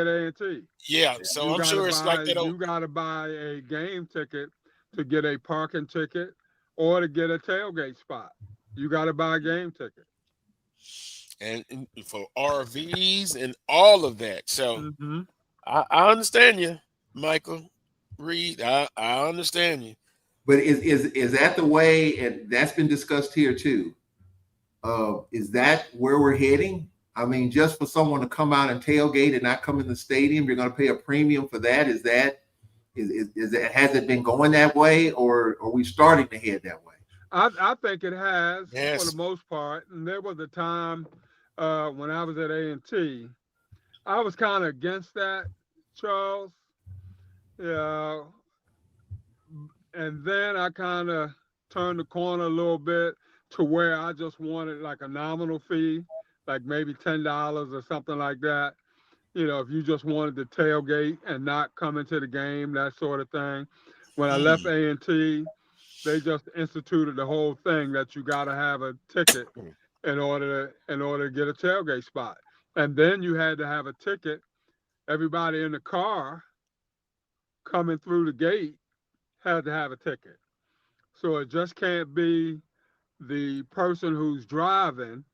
at A&T. Yeah, so I'm sure it's like that. You got to buy a game ticket to get a parking ticket or to get a tailgate spot. You got to buy a game ticket. And for RVs and all of that. So Mm-hmm. I understand you, Michael Reed. I understand you. But is that the way? And that's been discussed here too. Is that where we're heading? I mean, just for someone to come out and tailgate and not come in the stadium, you're going to pay a premium for that. Is that has it been going that way, or are we starting to head that way? I think it has, Yes. for the most part. And there was a time when I was at A&T, I was kind of against that, Charles. Yeah. And then I kind of turned the corner a little bit to where I just wanted like a nominal fee, like maybe $10 or something like that. You know, if you just wanted to tailgate and not come into the game, that sort of thing. When I left A&T, they just instituted the whole thing that you got to have a ticket in order to get a tailgate spot. And then you had to have a ticket. Everybody in the car coming through the gate had to have a ticket. So it just can't be the person who's driving,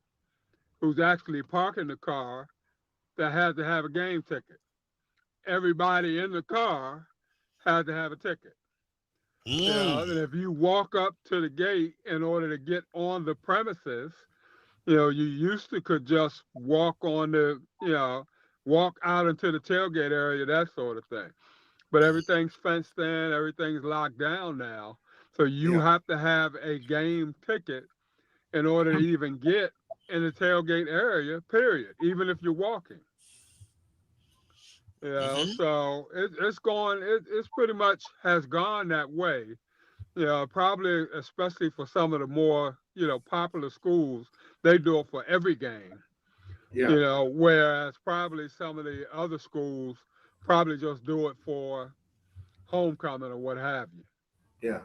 who's actually parking the car, that had to have a game ticket. Everybody in the car had to have a ticket. You know, and if you walk up to the gate in order to get on the premises, you know, you used to could just walk on the, you know, walk out into the tailgate area, that sort of thing. But everything's fenced in, everything's locked down now. So you have to have a game ticket in order to even get in the tailgate area, period, even if you're walking. You know, so it's pretty much has gone that way. You know, probably especially for some of the more, you know, popular schools, they do it for every game. Yeah. You know, whereas probably some of the other schools probably just do it for homecoming or what have you. Yeah.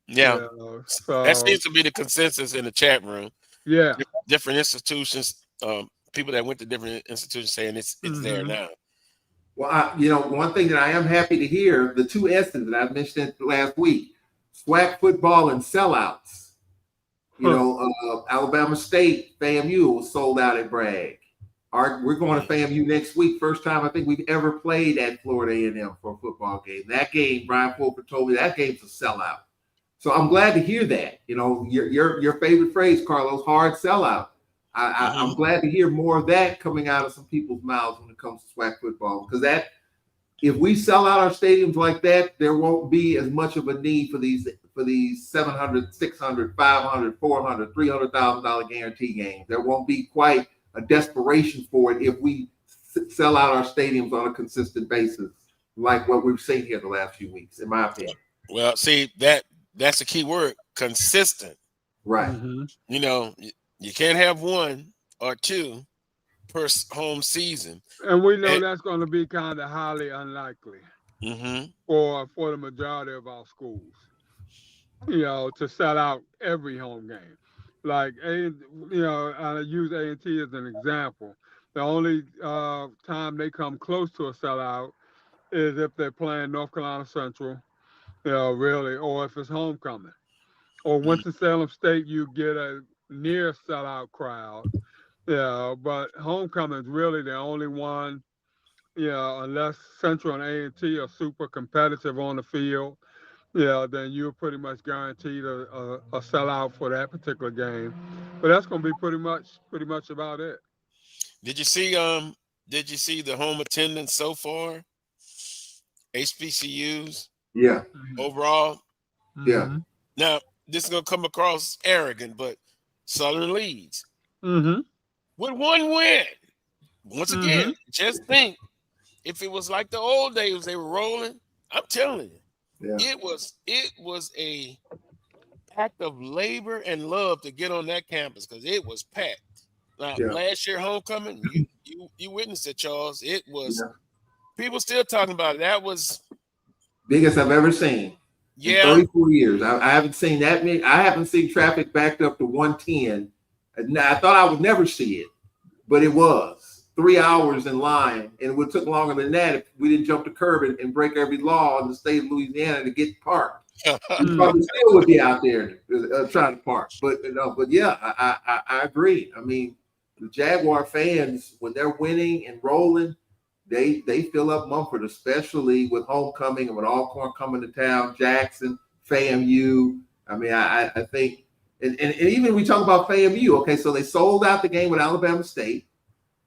Yeah. You know, so That seems to be the consensus in the chat room. yeah. Different institutions, people that went to different institutions saying it's there now. Well, you know, one thing that I am happy to hear, the two S's that I mentioned last week, SWAC football and sellouts. You know, Alabama State, FAMU was sold out at Bragg. We're going to FAMU next week. First time I think we've ever played at Florida A&M for a football game. That game, Brian Fulford told me that game's a sellout. So I'm glad to hear that. You know, your favorite phrase, Carlos, hard sellout. I'm glad to hear more of that coming out of some people's mouths when it comes to SWAC football, because that if we sell out our stadiums like that, there won't be as much of a need for these $700, $600, $500, $400, $300,000 guarantee games. There won't be quite a desperation for it if we sell out our stadiums on a consistent basis, like what we've seen here the last few weeks, in my opinion. Well, see, that's the key word, consistent. Right. You know, you can't have one or two per home season. And we know that's going to be kind of highly unlikely for the majority of our schools, you know, to sell out every home game. Like, you know, I use A&T as an example. The only time they come close to a sellout is if they're playing North Carolina Central, you know, really, or if it's homecoming. Or Winston-Salem State, you get a near sellout crowd. Yeah, but homecoming is really the only one, you know, unless Central and A&T are super competitive on the field, yeah, then you're pretty much guaranteed a sellout for that particular game. But that's going to be pretty much about it. Did you see the home attendance so far? HBCUs? Yeah. Overall? Yeah. Now, this is going to come across arrogant, but Southern leads. With one win. Once again, just think, if it was like the old days, they were rolling, I'm telling you, it was a act of labor and love to get on that campus because it was packed. Now, last year homecoming, you witnessed it, Charles. It was people still talking about it. That was biggest I've ever seen. In 34 years. I haven't seen that many. I haven't seen traffic backed up to 110. I thought I would never see it, but it was 3 hours in line, and it would took longer than that if we didn't jump the curb and break every law in the state of Louisiana to get parked. You probably still would be out there trying to park. But yeah, I agree. I mean, the Jaguar fans, when they're winning and rolling, they fill up Mumford, especially with homecoming and with Alcorn coming to town, Jackson, FAMU. I mean, I think, and even we talk about FAMU. Okay, so they sold out the game with Alabama State.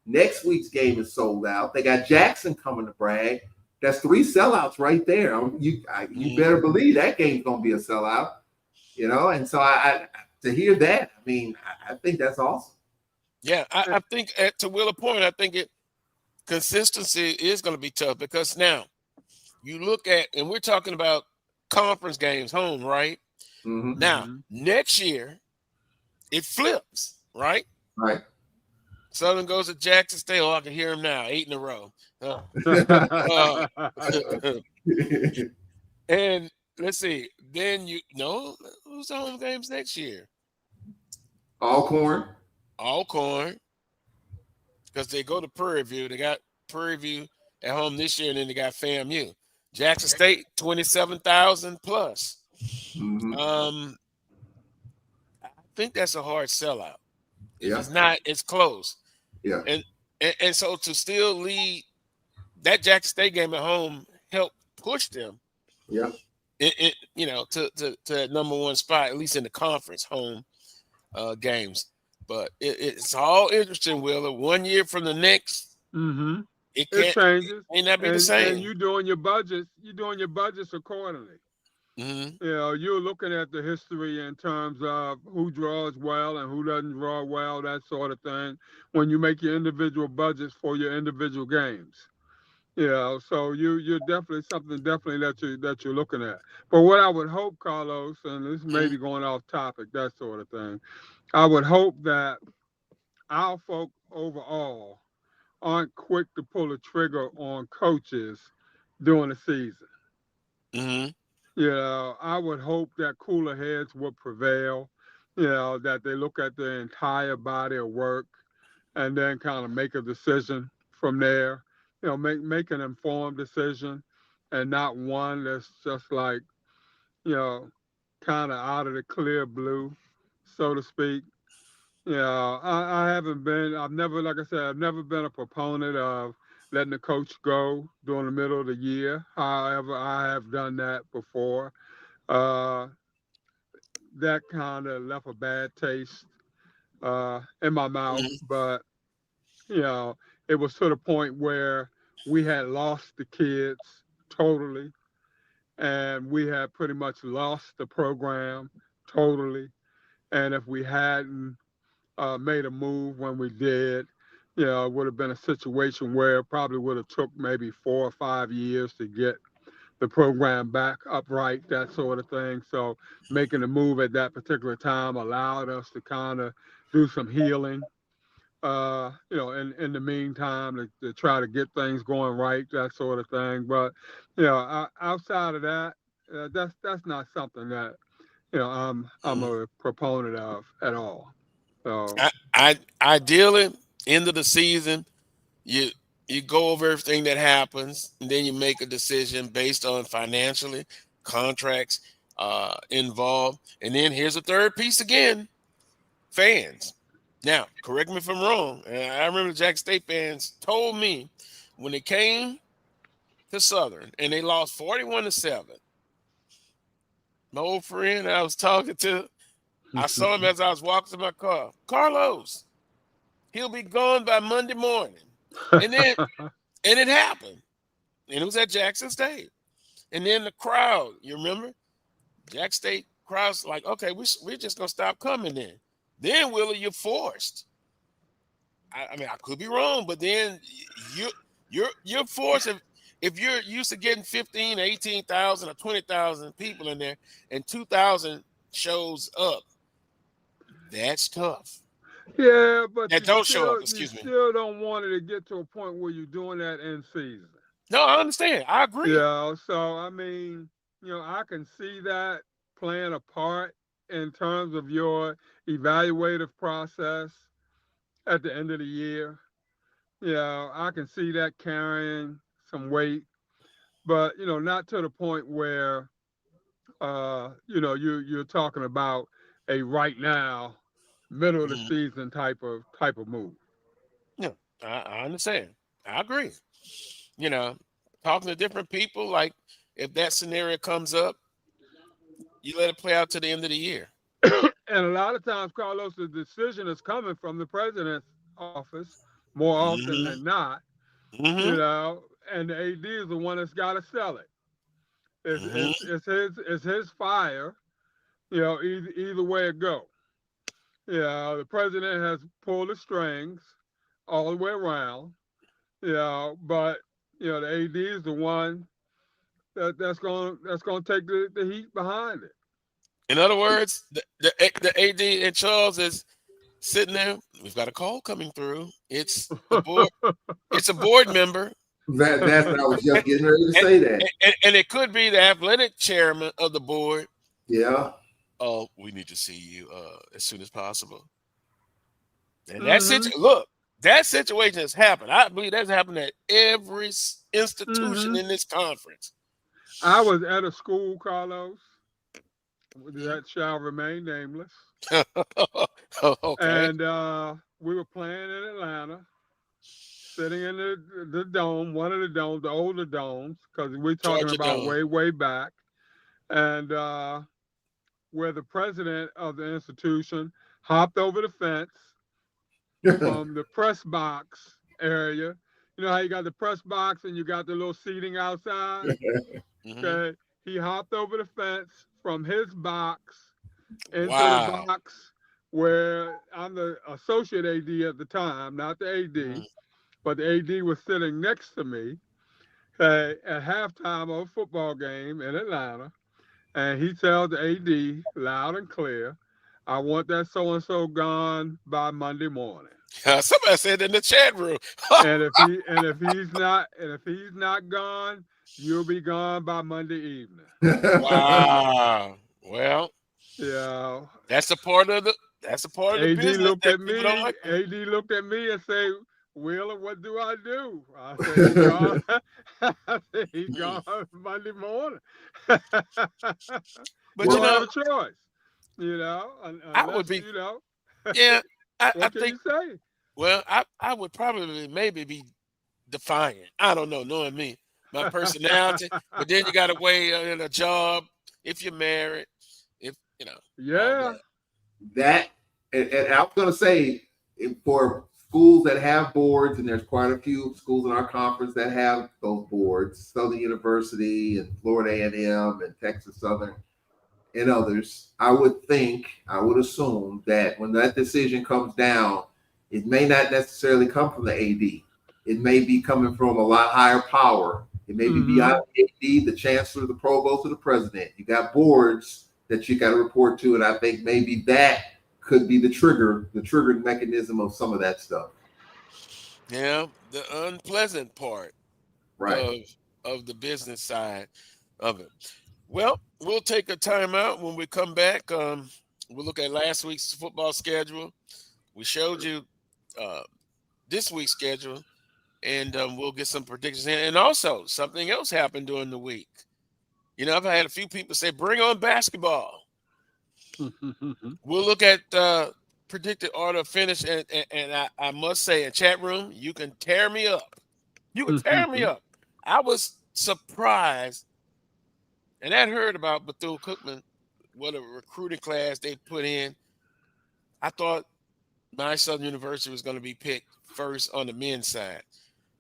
Next week's game is sold out. They got Jackson coming to Bragg. That's 3 sellouts right there. You better believe that game's gonna be a sellout, And so I to hear that, I mean, I think that's awesome. Yeah, I think to Will's point, I think consistency is going to be tough because now you look at, and we're talking about conference games home, right? Mm-hmm. Now next year it flips, right? Right. Southern goes to Jackson State. Oh, I can hear him now, 8 in a row. And let's see. Then who's the home games next year? Alcorn. Because they go to Prairie View. They got Prairie View at home this year, and then they got FAMU. Jackson State, 27,000 plus. Mm-hmm. I think that's a hard sellout. Yeah. If it's not, it's close. Yeah. And so to still lead that Jackson State game at home helped push them. Yeah. To that number 1 spot, at least in the conference home games. But it's all interesting, Willa. 1 year from the next, it changes. It may not be the same. And you're doing your budgets. You're doing your budgets accordingly. Mm-hmm. You're looking at the history in terms of who draws well and who doesn't draw well, that sort of thing, when you make your individual budgets for your individual games. So you're definitely something that you're looking at. But what I would hope, Carlos, and this may be going off topic, that sort of thing, I would hope that our folk overall aren't quick to pull the trigger on coaches during the season. Mm-hmm. I would hope that cooler heads would prevail, that they look at the entire body of work and then kind of make a decision from there, make an informed decision and not one that's just like, kind of out of the clear blue, so to speak. I've never been a proponent of letting the coach go during the middle of the year. However, I have done that before. That kind of left a bad taste in my mouth, but it was to the point where we had lost the kids totally, and we had pretty much lost the program totally. And if we hadn't made a move when we did, it would have been a situation where it probably would have took maybe 4 or 5 years to get the program back upright, that sort of thing. So making a move at that particular time allowed us to kind of do some healing, in the meantime to try to get things going right, that sort of thing. But, outside of that, that's not something that, I'm a proponent of at all. So ideally, end of the season, you go over everything that happens, and then you make a decision based on financially, contracts involved. And then here's a third piece again, fans. Now, correct me if I'm wrong. I remember the Jackson State fans told me when they came to Southern and they lost 41-7. My old friend I was talking to, I saw him as I was walking to my car. Carlos, he'll be gone by Monday morning. And then and it happened. And it was at Jackson State. And then the crowd, you remember? Jackson State crowd's like, okay, we're just gonna stop coming then. Then Willie, you're forced. I mean, I could be wrong, but then you're forced if you're used to getting 15, 18,000 or 20,000 people in there and 2,000 shows up. That's tough. Yeah, but that don't show up. Excuse me. You still don't want it to get to a point where you're doing that in season. No, I understand. I agree. Yeah, so I mean, I can see that playing a part in terms of your evaluative process at the end of the year. I can see that carrying some weight, but not to the point where you're talking about a right now, middle of the season type of move. Yeah, I understand. I agree. Talking to different people, like if that scenario comes up, you let it play out to the end of the year. And a lot of times, Carlos, the decision is coming from the president's office more often than not. And the AD is the one that's got to sell it. It's his fire. Either way it go. The president has pulled the strings all the way around. But the AD is the one that's going to take the heat behind it. In other words, the AD and Charles is sitting there. We've got a call coming through. It's a board. It's a board member. That's what I was just getting ready to say. That, and it could be the athletic chairman of the board. Yeah. Oh, we need to see you as soon as possible. And that situation has happened. I believe that's happened at every institution in this conference. I was at a school, Carlos, that shall remain nameless. Okay. And we were playing in Atlanta, sitting in the dome, one of the domes, the older domes, because we're talking Georgia about Dome. way back. And where the president of the institution hopped over the fence from the press box area. You know how you got the press box and you got the little seating outside? Okay. He hopped over the fence from his box into the box where I'm the associate AD at the time, not the AD, but the AD was sitting next to me at halftime of a football game in Atlanta. And he tells the AD loud and clear, I want that so-and-so gone by Monday morning. Somebody said in the chat room. and if he's not gone, you'll be gone by Monday evening. Wow. Well, yeah. That's a part of the business. AD looked at me and said, Wheeler, what do I do? I said, he's gone Monday morning. But you don't have a choice, unless, I would be, yeah. I think, you say? Well, I would probably maybe be defiant. I don't know, knowing me, my personality. But then you got to weigh in a job, if you're married, Yeah. That, and I was going to say, for schools that have boards, and there's quite a few schools in our conference that have those boards, Southern University and Florida A&M and Texas Southern and others, I would assume that when that decision comes down, it may not necessarily come from the AD. It may be coming from a lot higher power. It may be beyond the AD, the chancellor, the provost, or the president. You got boards that you got to report to, and I think maybe that could be the triggering mechanism of some of that stuff. Yeah, the unpleasant part, right, of the business side of it. Well, we'll take a timeout. When we come back, we'll look at last week's football schedule. We showed you this week's schedule, and we'll get some predictions in. And also, something else happened during the week. I've had a few people say, bring on basketball. We'll look at predicted order of finish, and I must say, in chat room, you can tear me up. You can tear me up. I was surprised, and I heard about Bethune-Cookman, what a recruiting class they put in. I thought my Southern University was going to be picked first on the men's side,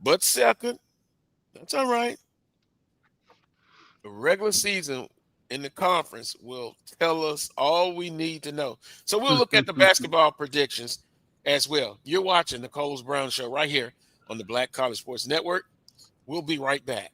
but second. That's all right. The regular season in the conference will tell us all we need to know. So we'll look at the basketball predictions as well. You're watching the Coles Brown Show right here on the Black College Sports Network. We'll be right back.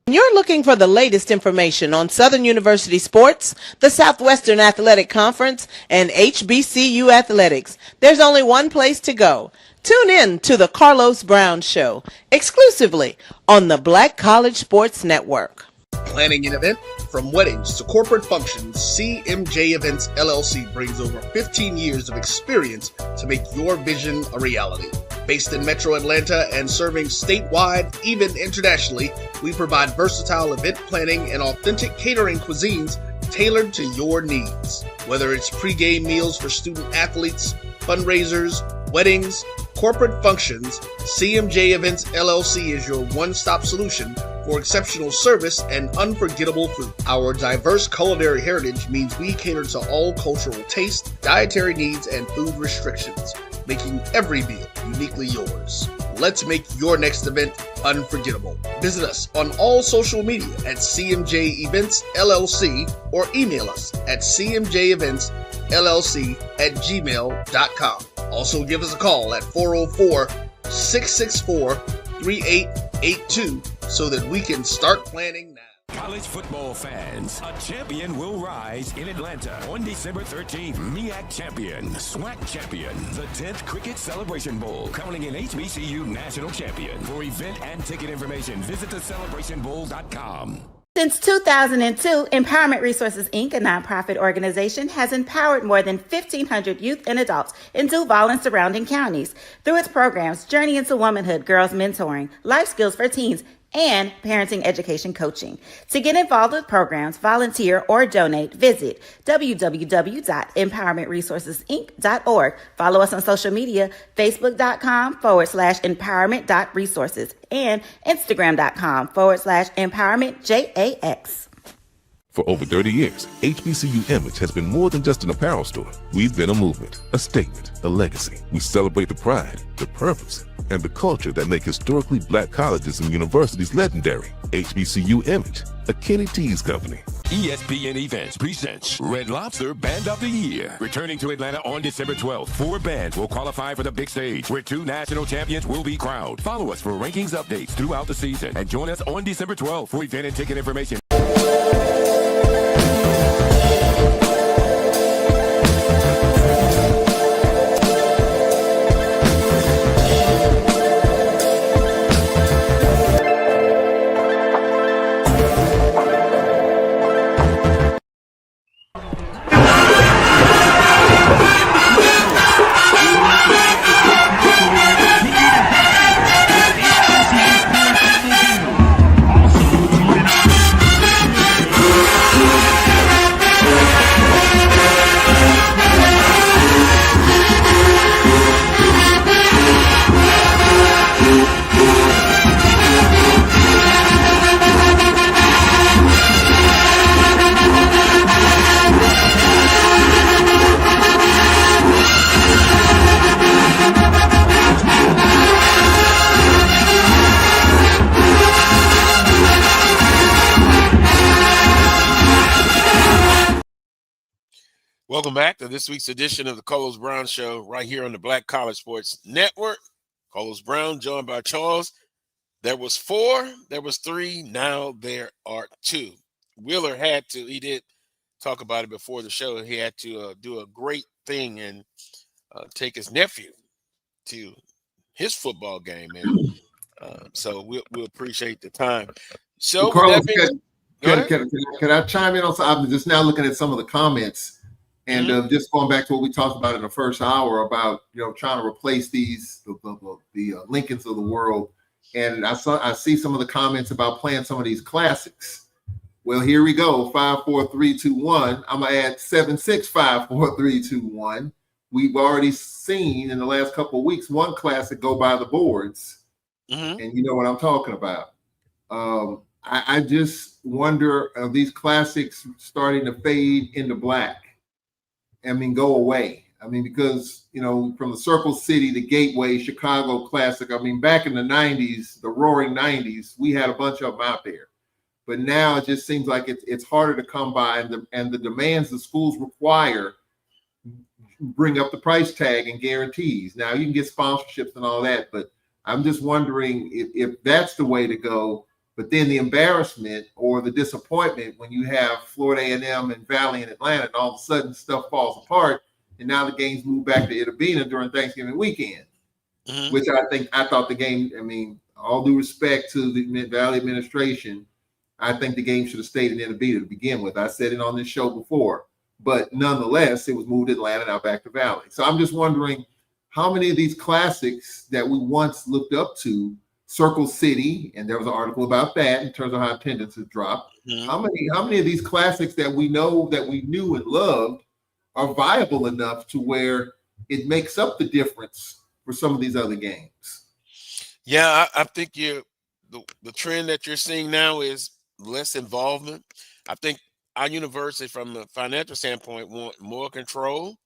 You're looking for the latest information on Southern University sports, the Southwestern Athletic Conference, and HBCU athletics. There's only one place to go. Tune in to the Carlos Brown Show, exclusively on the Black College Sports Network. Planning an event? From weddings to corporate functions, CMJ Events LLC brings over 15 years of experience to make your vision a reality. Based in Metro Atlanta and serving statewide, even internationally, we provide versatile event planning and authentic catering cuisines tailored to your needs. Whether it's pre-game meals for student athletes, fundraisers, weddings, corporate functions, CMJ Events LLC is your one-stop solution for exceptional service and unforgettable food. Our diverse culinary heritage means we cater to all cultural tastes, dietary needs, and food restrictions, making every meal uniquely yours. Let's make your next event unforgettable. Visit us on all social media at CMJ Events LLC or email us at cmjeventsllc@gmail.com. Also give us a call at 404-664-3882 so that we can start planning now. College football fans, a champion will rise in Atlanta on December 13th. MEAC champion, SWAC champion, the 10th Cricket Celebration Bowl, crowning an HBCU national champion. For event and ticket information, visit thecelebrationbowl.com. Since 2002, Empowerment Resources, Inc., a nonprofit organization, has empowered more than 1,500 youth and adults in Duval and surrounding counties. Through its programs, Journey into Womanhood, Girls Mentoring, Life Skills for Teens, and parenting education coaching. To get involved with programs, volunteer, or donate, visit www.empowermentresourcesinc.org. Follow us on social media, facebook.com/empowerment.resources and instagram.com/empowermentJAX. For over 30 years, HBCU Image has been more than just an apparel store. We've been a movement, a statement, a legacy. We celebrate the pride, the purpose, and the culture that make historically black colleges and universities legendary. HBCU Image, a Kenny T's company. ESPN Events presents Red Lobster Band of the Year. Returning to Atlanta on December 12th, 4 bands will qualify for the big stage, where 2 national champions will be crowned. Follow us for rankings updates throughout the season, and join us on December 12th for event and ticket information. Welcome back to this week's edition of the Carlos Brown Show right here on the Black College Sports Network. Carlos Brown joined by Charles. There was 4, there was 3, now there are 2. Wheeler he did talk about it before the show. He had to do a great thing and take his nephew to his football game. And so we'll appreciate the time. So, Carlos, can I chime in on something? I'm just now looking at some of the comments. And just going back to what we talked about in the first hour about, trying to replace the Lincolns of the world. And I see some of the comments about playing some of these classics. Well, here we go. 5, 4, 3, 2, 1. I'm going to add 7, 6, 5, 4, 3, 2, 1. We've already seen in the last couple of weeks one classic go by the boards. And you know what I'm talking about. I just wonder, are these classics starting to fade into black? Go away. Because, from the Circle City, the Gateway, Chicago Classic, back in the 90s, the roaring 90s, we had a bunch of them out there. But now it just seems like it's harder to come by, and the demands the schools require bring up the price tag and guarantees. Now, you can get sponsorships and all that, but I'm just wondering if that's the way to go. But then the embarrassment or the disappointment when you have Florida A&M and Valley and Atlanta, and all of a sudden stuff falls apart, and now the games move back to Itabena during Thanksgiving weekend, which I thought the game, all due respect to the Valley administration, I think the game should have stayed in Itabena to begin with. I said it on this show before, but nonetheless, it was moved to Atlanta, now back to Valley. So I'm just wondering how many of these classics that we once looked up to, Circle City, and there was an article about that in terms of how attendance has dropped. Mhm. How many of these classics that we know that we knew and loved are viable enough to where it makes up the difference for some of these other games? Yeah, I think the trend that you're seeing now is less involvement. I think our university, from a financial standpoint, want more control.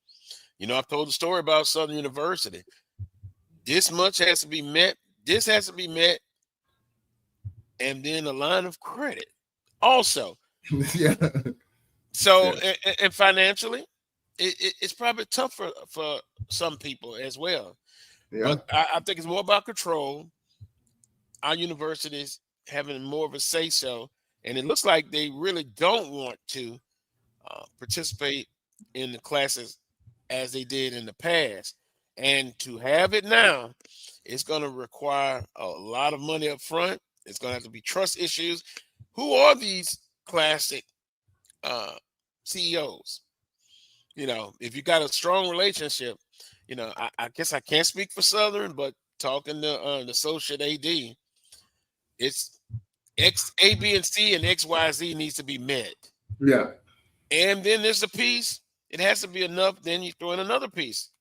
I've told the story about Southern University. This much has to be met. This has to be met, and then a line of credit also. Yeah. So, and financially, it's probably tough for some people as well. Yeah. But I think it's more about control. Our universities having more of a say-so, and it looks like they really don't want to participate in the classes as they did in the past. And to have it now, it's going to require a lot of money up front. It's going to have to be trust issues. Who are these classic CEOs? If you got a strong relationship, I guess I can't speak for Southern, but talking to the associate AD, it's X, A, B, and C, and X, Y, Z needs to be met. Yeah. And then there's a piece. It has to be enough. Then you throw in another piece.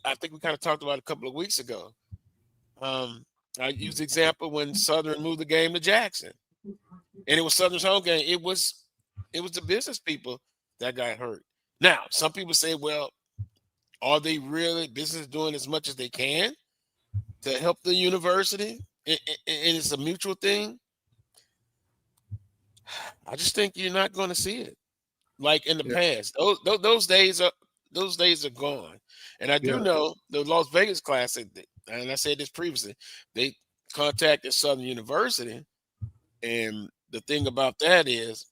I think we kind of talked about it a couple of weeks ago. I used the example when Southern moved the game to Jackson, and it was Southern's home game. It was the business people that got hurt. Now, some people say, well, are they really business doing as much as they can to help the university? And it's a mutual thing. I just think you're not going to see it like in the past. Those days are gone. And I do know the Las Vegas Classic, and I said this previously, they contacted Southern University, and the thing about that is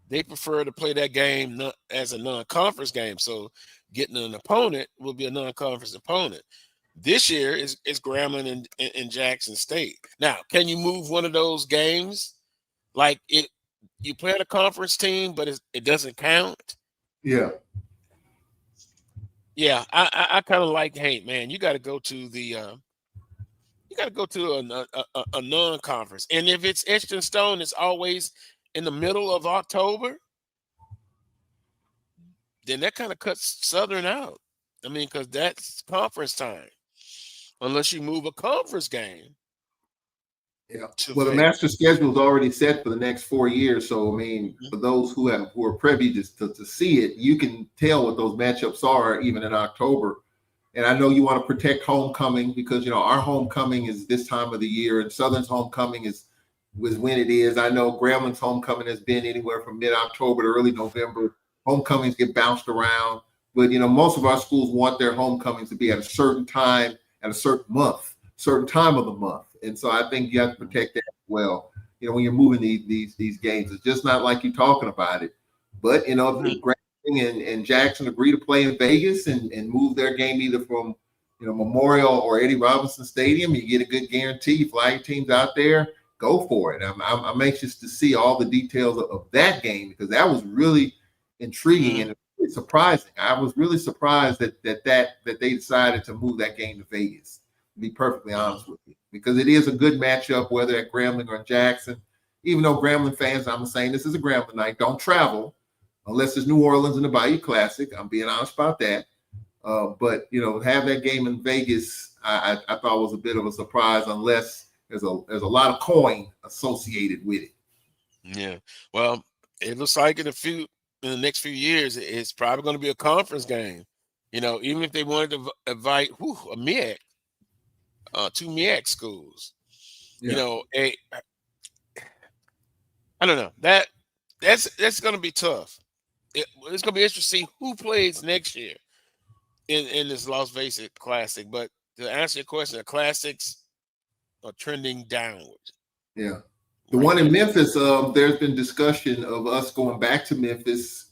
they prefer to play that game as a non-conference game. So getting an opponent will be a non-conference opponent. This year is Grambling and Jackson State. Now, can you move one of those games like it? You play at a conference team, but it doesn't count. Yeah. Yeah, I kind of like, hey man, you got to go to a non-conference, and if it's etched in stone, it's always in the middle of October. Then that kind of cuts Southern out. I mean, because that's conference time, unless you move a conference game. Yeah. Well, the master schedule is already set for the next 4 years. So, I mean, for those who are privy to see it, you can tell what those matchups are even in October. And I know you want to protect homecoming because, our homecoming is this time of the year, and Southern's homecoming was when it is. I know Grambling's homecoming has been anywhere from mid-October to early November. Homecomings get bounced around. But, most of our schools want their homecomings to be at a certain time, at a certain month, certain time of the month. And so I think you have to protect that as well. When you're moving these games, it's just not like you're talking about it. But, if Grambling and Jackson agree to play in Vegas and move their game either from, Memorial or Eddie Robinson Stadium, you get a good guarantee. Fly your teams out there, go for it. I'm anxious to see all the details of that game because that was really intriguing and surprising. I was really surprised that they decided to move that game to Vegas, to be perfectly honest with you, because it is a good matchup, whether at Grambling or Jackson. Even though Grambling fans, I'm saying this is a Grambling night, don't travel unless it's New Orleans and the Bayou Classic. I'm being honest about that. But have that game in Vegas, I thought was a bit of a surprise, unless there's a lot of coin associated with it. Yeah. Well, it looks like in the next few years, it's probably going to be a conference game. Even if they wanted to invite a MEAC, two MEAC schools, I don't know. That's going to be tough. It's going to be interesting to see who plays next year in this Las Vegas Classic. But to answer your question, the classics are trending downward. Yeah. The one in Memphis, there's been discussion of us going back to Memphis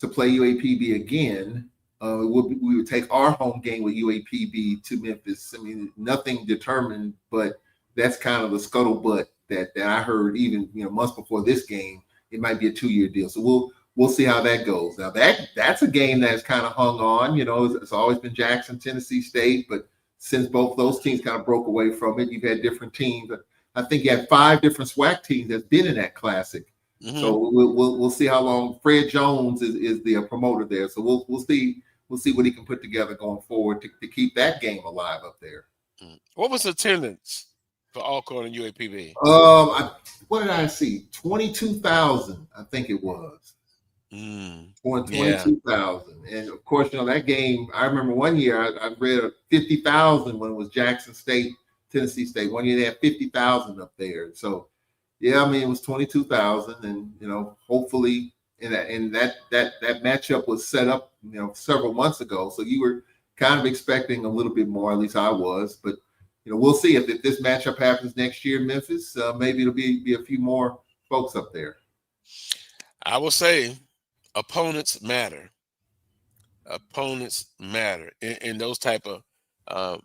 to play UAPB again. We would take our home game with UAPB to Memphis. I mean, nothing determined, but that's kind of the scuttlebutt that I heard even months before this game. It might be a 2-year deal. So we'll see how that goes. Now that's a game that's kind of hung on. It's always been Jackson, Tennessee State, but since both those teams kind of broke away from it, you've had different teams. I think you had 5 different SWAC teams that's been in that classic. Mm-hmm. So we'll see how long. Fred Jones is the promoter there. So we'll see what he can put together going forward to keep that game alive up there. What was attendance for Alcorn and UAPB? What did I see? 22,000, I think it was. 22,000. And of course, that game, I remember one year I read 50,000 when it was Jackson State, Tennessee State. One year they had 50,000 up there. So, yeah, it was 22,000, and hopefully, and that matchup was set up, several months ago. So you were kind of expecting a little bit more, at least I was. But we'll see if this matchup happens next year in Memphis. Maybe it'll be a few more folks up there. I will say, opponents matter. Opponents matter in those type of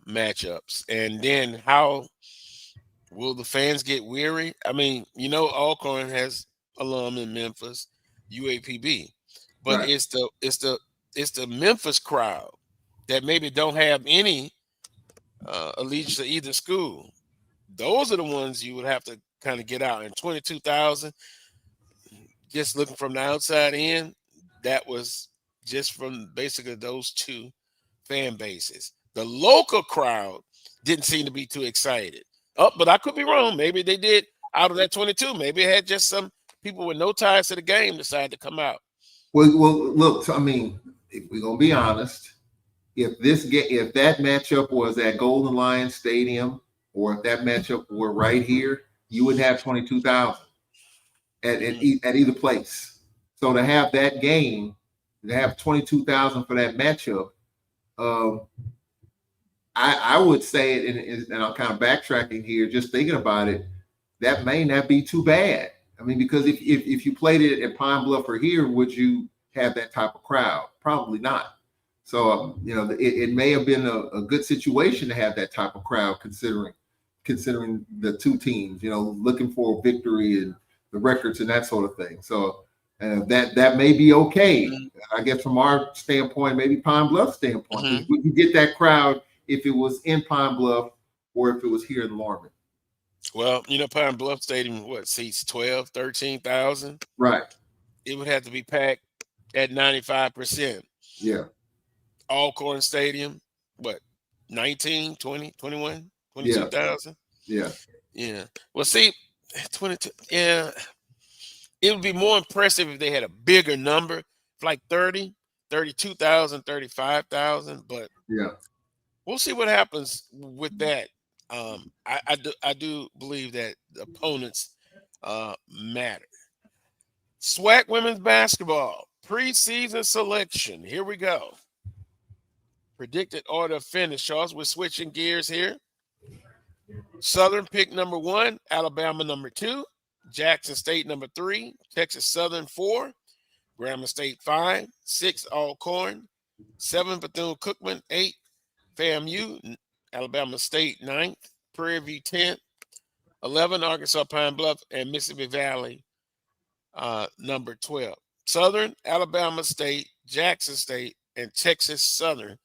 matchups. And then how will the fans get weary? Alcorn has alum in Memphis, UAPB, but right. it's the Memphis crowd that maybe don't have any allegiance to either school. Those are the ones you would have to kind of get out. And 22,000, just looking from the outside in, that was just from basically those two fan bases. The local crowd didn't seem to be too excited. But I could be wrong. Maybe they did out of that 22. Maybe it had just some people with no ties to the game decide to come out. Well, look, if we're gonna be honest, if that matchup was at Golden Lion Stadium, or if that matchup were right here, you would have 22,000 at either place. So to have that game, to have 22,000 for that matchup, I would say it, and I'm kind of backtracking here, just thinking about it, that may not be too bad. Because if you played it at Pine Bluff or here, would you have that type of crowd? Probably not. So, it may have been a good situation to have that type of crowd, considering the two teams, looking for a victory and the records and that sort of thing. So that may be okay. I guess from our standpoint, maybe Pine Bluff standpoint, we could get that crowd if it was in Pine Bluff or if it was here in Lorman. Well, Pine Bluff Stadium, seats 12, 13,000? Right. It would have to be packed at 95%. Yeah. Alcorn Stadium, 19, 20, 21, 22,000? Yeah. Yeah. Well, see, 22, yeah. It would be more impressive if they had a bigger number, like 30, 32,000, 35,000, but yeah. We'll see what happens with that. I do believe that the opponents matter. SWAC women's basketball preseason selection. Here we go. Predicted order of finish, Charles. We're switching gears here. Southern pick number 1, Alabama number 2, Jackson State number 3, Texas Southern 4, Grambling State 5, 6 Alcorn, 7 Bethune-Cookman, 8 FAMU, Alabama State 9th, Prairie View 10th, 11 Arkansas Pine Bluff, and Mississippi Valley number 12. Southern, Alabama State, Jackson State, and Texas Southern.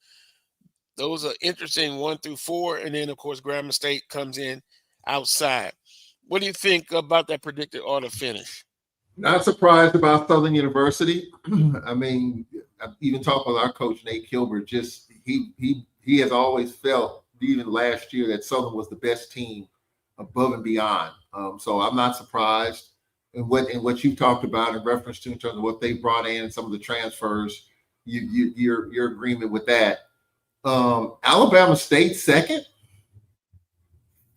Those are interesting 1 through 4, and then of course Grambling State comes in outside. What do you think about that predicted order finish? Not surprised about Southern University. I've even talked with our coach Nate Kilbert. Just he has always felt, even last year, that Southern was the best team above and beyond. So I'm not surprised in what you talked about in reference to in terms of what they brought in, some of the transfers. Your agreement with that. Alabama State second,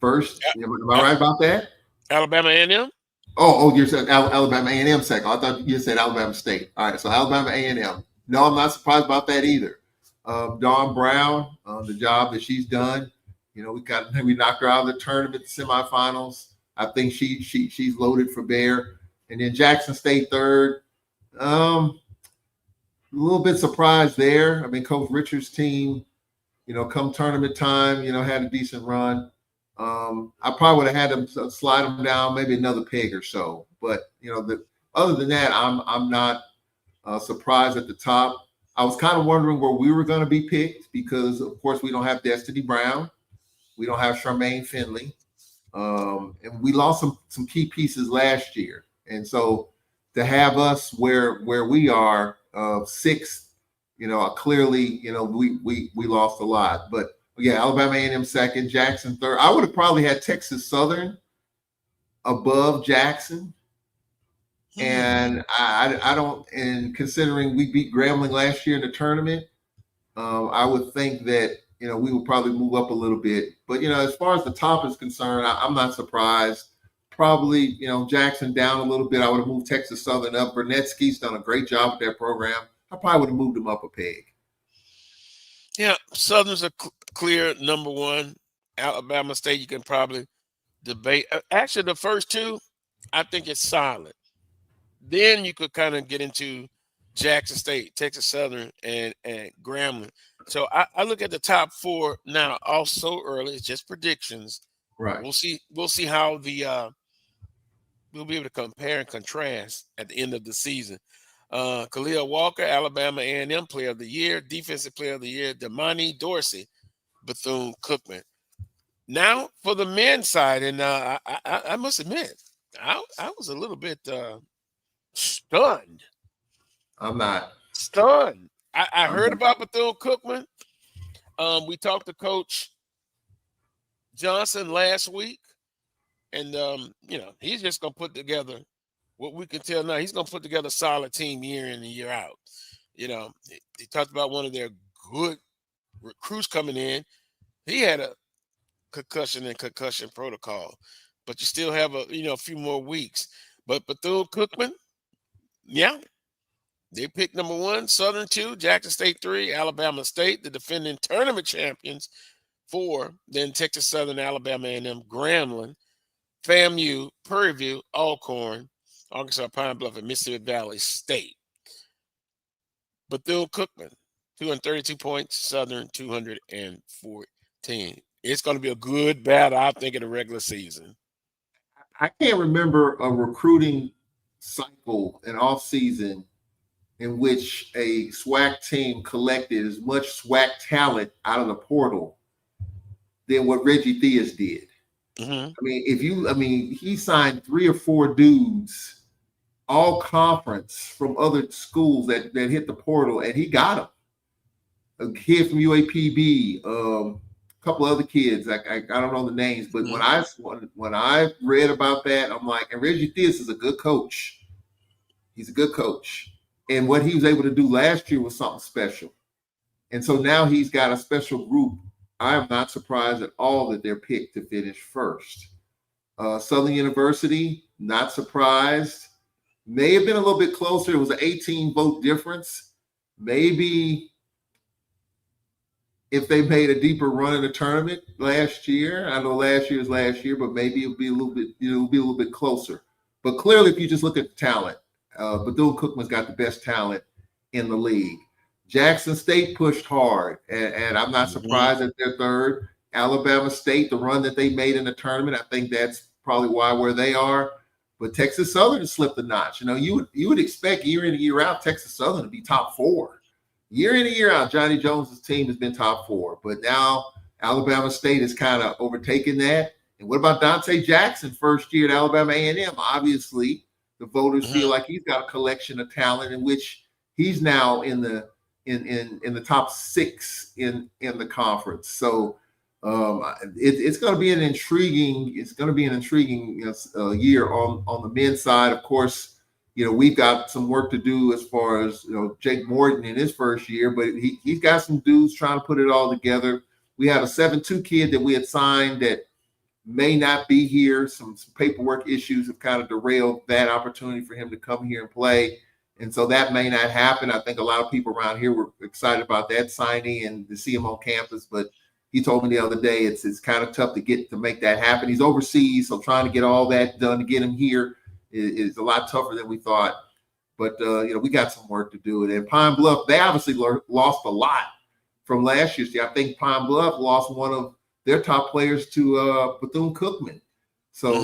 first. Am I right about that? Alabama A&M. Oh, you said Alabama A&M second. I thought you said Alabama State. All right, so Alabama A&M. No, I'm not surprised about that either. Dawn Brown, the job that she's done. We knocked her out of the tournament, semifinals. I think she's loaded for bear. And then Jackson State third. A little bit surprised there. Coach Richards' team, come tournament time, had a decent run. I probably would have had them slide them down maybe another peg or so. But other than that, I'm not surprise at the top. I was kind of wondering where we were going to be picked because, of course, we don't have Destiny Brown. We don't have Charmaine Finley. And we lost some key pieces last year. And so to have us where we are, sixth, clearly, we lost a lot. But yeah, Alabama A&M second, Jackson third. I would have probably had Texas Southern above Jackson. And I don't, and considering we beat Grambling last year in the tournament, I would think that, we would probably move up a little bit. But, as far as the top is concerned, I'm not surprised. Probably, Jackson down a little bit. I would have moved Texas Southern up. Burnetsky's done a great job with that program. I probably would have moved him up a peg. Yeah, Southern's a clear number one. Alabama State, you can probably debate. Actually, the first two, I think it's solid. Then you could kind of get into Jackson State, Texas Southern, and Grambling. So I look at the top four now. Also early, it's just predictions. Right. We'll see how we'll be able to compare and contrast at the end of the season. Khalil Walker, Alabama A&M Player of the Year, Defensive Player of the Year, Damani Dorsey, Bethune-Cookman. Now for the men's side, and I must admit, I was a little bit stunned. I'm not stunned. I heard about Bethune-Cookman. We talked to Coach Johnson last week, and he's just gonna put together what we can tell now. He's gonna put together a solid team year in and year out. He talked about one of their good recruits coming in. He had a concussion protocol, but you still have a few more weeks. But Bethune-Cookman, yeah, they picked number one, Southern 2, Jackson State 3, Alabama State, the defending tournament champions 4, then Texas Southern, Alabama A&M, Grambling, FAMU, Prairie View, Alcorn, Arkansas Pine Bluff, and Mississippi Valley State. Bethune-Cookman, 232 points, Southern 214. It's going to be a good battle, I think, in the regular season. I can't remember a recruiting cycle, an off season, in which a SWAC team collected as much SWAC talent out of the portal than what Reggie Theus did. Mm-hmm. I mean, he signed 3 or 4 dudes, all conference from other schools that hit the portal, and he got them. A kid from UAPB, a couple other kids. I don't know the names, but mm-hmm. when I read about that, I'm like, and Reggie Theus is a good coach. He's a good coach. And what he was able to do last year was something special. And so now he's got a special group. I am not surprised at all that they're picked to finish first. Southern University, not surprised. May have been a little bit closer. It was an 18-vote difference. Maybe if they made a deeper run in the tournament last year, I know last year is last year, but maybe it'll be a little bit closer. But clearly, if you just look at the talent, Bethune-Cookman's got the best talent in the league. Jackson State pushed hard, and I'm not surprised that they're third. Alabama State, the run that they made in the tournament, I think that's probably where they are. But Texas Southern has slipped a notch. You would expect year in and year out Texas Southern to be top 4. Year in and year out, Johnny Jones's team has been top 4. But now Alabama State has kind of overtaken that. And what about Dante Jackson, first year at Alabama A&M? Obviously, the voters feel like he's got a collection of talent in which he's now in the top 6 in the conference. So it's going to be an intriguing year on the men's side. Of course, we've got some work to do as far as Jake Morton in his first year, but he's got some dudes trying to put it all together. We had a 7-2 kid that we had signed that may not be here. Some paperwork issues have kind of derailed that opportunity for him to come here and play. And so that may not happen. I think a lot of people around here were excited about that signing and to see him on campus. But he told me the other day it's kind of tough to make that happen. He's overseas, so trying to get all that done to get him here is a lot tougher than we thought. But we got some work to do. And Pine Bluff, they obviously lost a lot from last year. See, I think Pine Bluff lost one of their top players to Bethune-Cookman. So,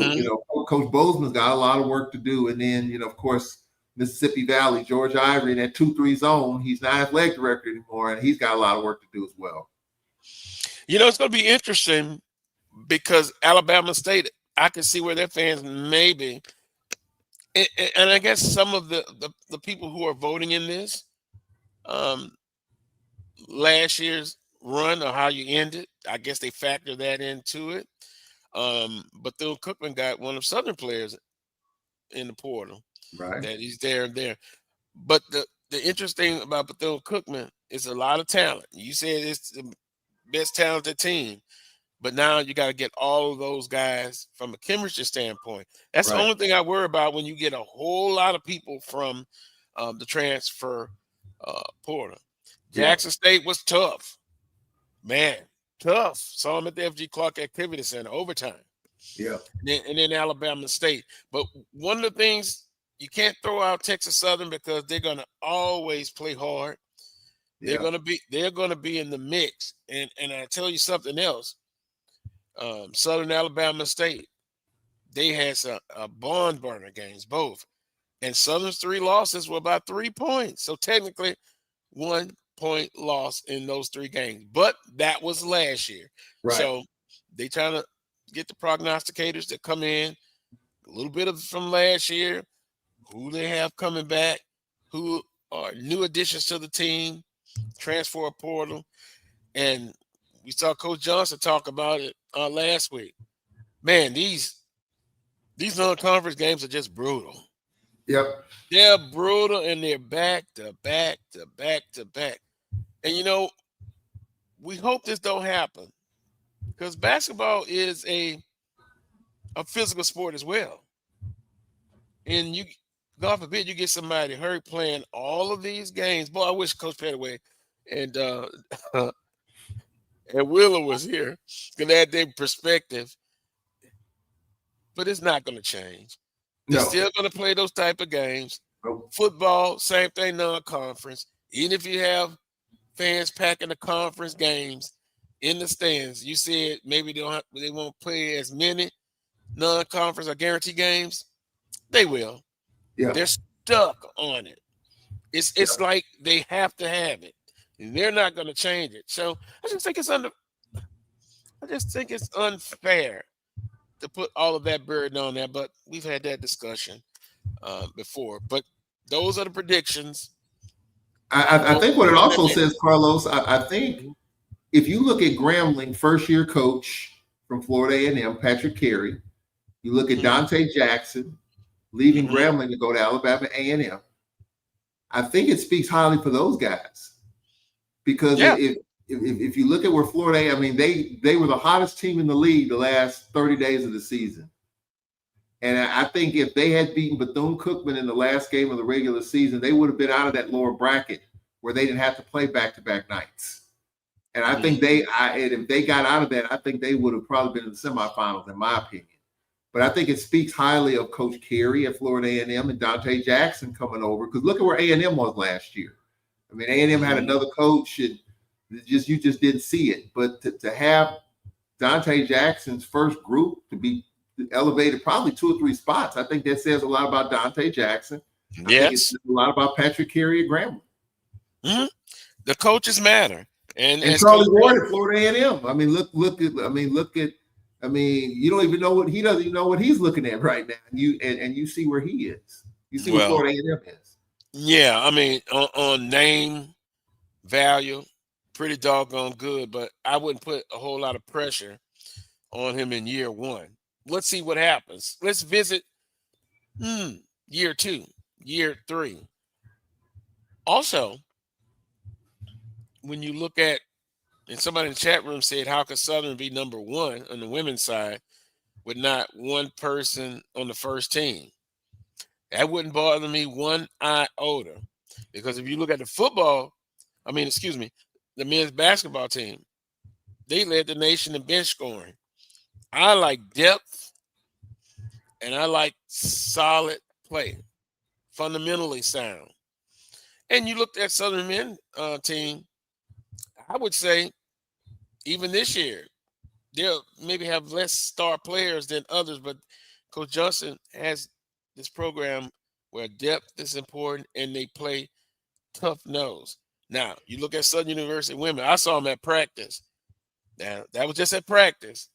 Coach Bozeman's got a lot of work to do. And then, of course, Mississippi Valley, George Ivory in that 2-3 zone. He's not athletic director anymore, and he's got a lot of work to do as well. It's going to be interesting because Alabama State, I can see where their fans maybe, and I guess some of the people who are voting in this, last year's run or how you ended, I guess they factor that into it. Bethune-Cookman got one of Southern players in the portal. Right. That he's there and there. But the interesting thing about Bethune-Cookman is a lot of talent. You said it's the best talented team, but now you got to get all of those guys from a chemistry standpoint. That's Right. the only thing I worry about when you get a whole lot of people from the transfer portal. Jackson State was tough. Man, tough. Saw him at the FG Clark Activity Center, overtime. Yeah. And then Alabama State. But one of the things, you can't throw out Texas Southern because they're going to always play hard. They're going to be in the mix. And I tell you something else. Southern Alabama State, they had some barn burner games, both. And Southern's 3 losses were about 3 points. So technically 1 point loss in those 3 games. But that was last year. Right. So they trying to get the prognosticators that come in, a little bit of from last year, who they have coming back, who are new additions to the team, transfer portal. And we saw Coach Johnson talk about it last week. Man, these non-conference games are just brutal. Yep. They're brutal, and they're back to back to back to back. And, we hope this don't happen because basketball is a physical sport as well. And God forbid you get somebody hurt playing all of these games. Boy, I wish Coach Pettaway and Wheeler was here because add their perspective. But it's not going to change. They're still going to play those type of games. Football, same thing, non-conference. Even if you have fans packing the conference games in the stands, you said maybe they won't play as many non-conference or guarantee games. They will. Yeah. They're stuck on it. It's like they have to have it. And they're not going to change it. So I just think it's unfair to put all of that burden on there. But we've had that discussion before. But those are the predictions. I think what it also says, Carlos, I think if you look at Grambling, first-year coach from Florida A&M, Patrick Carey, you look at Dante Jackson, leaving Grambling to go to Alabama A&M, I think it speaks highly for those guys. Because if you look at where Florida, they were the hottest team in the league the last 30 days of the season. And I think if they had beaten Bethune-Cookman in the last game of the regular season, they would have been out of that lower bracket where they didn't have to play back-to-back nights. And I think if they got out of that, I think they would have probably been in the semifinals, in my opinion. But I think it speaks highly of Coach Carey at Florida A&M and Dante Jackson coming over. Because look at where A&M was last year. A&M had another coach, and you just didn't see it. But to have Dante Jackson's first group to be elevated probably 2 or 3 spots, I think that says a lot about Dante Jackson. I think it says a lot about Patrick Carey at Grambling. Mm-hmm. The coaches matter. And Charlie Ward at Florida A&M. Look at. You don't even know he doesn't even know what he's looking at right now. And you see where he is. You see where Florida A&M is. Yeah, on name value, pretty doggone good, but I wouldn't put a whole lot of pressure on him in year 1. Let's see what happens. Let's visit year 2, year 3. Also, when you look at, and somebody in the chat room said, how could Southern be number 1 on the women's side with not one person on the first team? That wouldn't bother me one iota. Because if you look at the men's basketball team, they led the nation in bench scoring. I like depth, and I like solid play, fundamentally sound. And you looked at Southern men team, I would say even this year, they'll maybe have less star players than others, but Coach Johnson has this program where depth is important and they play tough nose. Now, you look at Southern University women. I saw them at practice. Now, that was just at practice.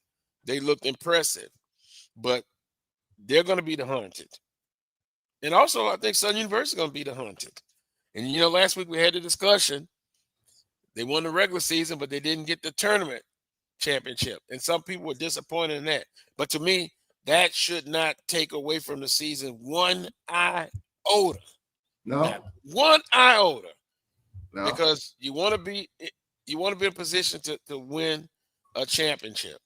They looked impressive, but they're going to be the hunted. And also, I think Southern University is going to be the hunted. And, last week we had a discussion. They won the regular season, but they didn't get the tournament championship. And some people were disappointed in that. But to me, that should not take away from the season one iota. No. Not one iota. No. Because you want to be in position to win a championship.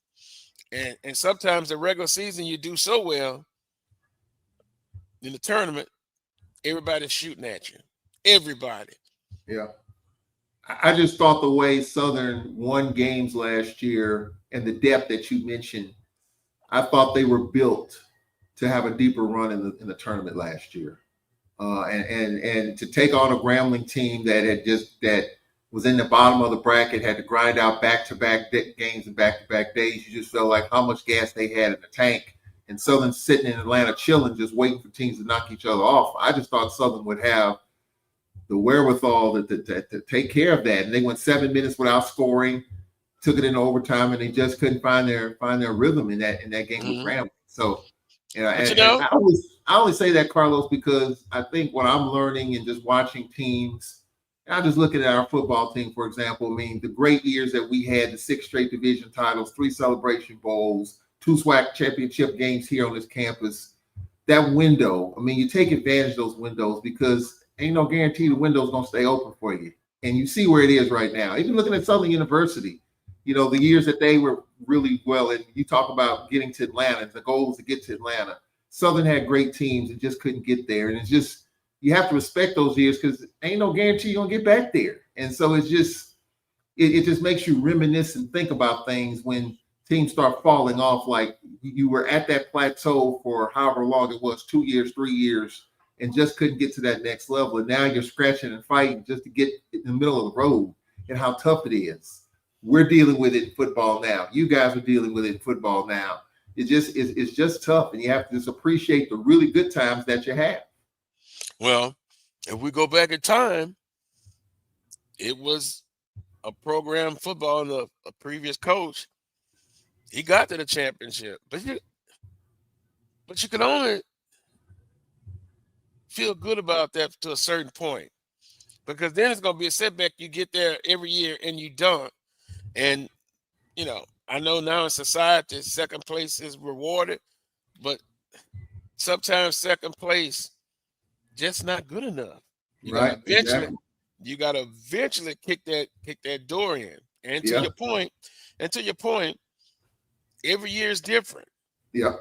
And sometimes the regular season you do so well in the tournament, everybody's shooting at you. Everybody. Yeah. I just thought the way Southern won games last year and the depth that you mentioned, I thought they were built to have a deeper run in the tournament last year. And to take on a Grambling team that was in the bottom of the bracket, had to grind out back-to-back games and back-to-back days. You just felt like how much gas they had in the tank. And Southern sitting in Atlanta chilling, just waiting for teams to knock each other off. I just thought Southern would have the wherewithal to take care of that. And they went 7 minutes without scoring, took it into overtime, and they just couldn't find their rhythm in that game with Grambling. So, and I only say that, Carlos, because I think what I'm learning and just watching teams, I'm just looking at our football team, for example. I mean, the great years that we had, the 6 straight division titles, 3 Celebration Bowls, 2 SWAC championship games here on this campus. That window, I mean, you take advantage of those windows because ain't no guarantee the window's going to stay open for you. And you see where it is right now. Even looking at Southern University, the years that they were really well, and you talk about getting to Atlanta, and the goal was to get to Atlanta. Southern had great teams and just couldn't get there. And it's just, you have to respect those years because ain't no guarantee you're going to get back there. And so it's just, it just makes you reminisce and think about things when teams start falling off. Like you were at that plateau for however long it was, 2 years, 3 years, and just couldn't get to that next level. And now you're scratching and fighting just to get in the middle of the road and how tough it is. We're dealing with it in football now. You guys are dealing with it in football now. It's just tough, and you have to just appreciate the really good times that you have. Well, if we go back in time, it was a program football and a previous coach. He got to the championship, but you can only feel good about that to a certain point, because then it's going to be a setback. You get there every year and you don't. And, I know now in society, second place is rewarded, but sometimes second place just not good enough. You got to eventually kick that door in. And to your point, every year is different. Yeah.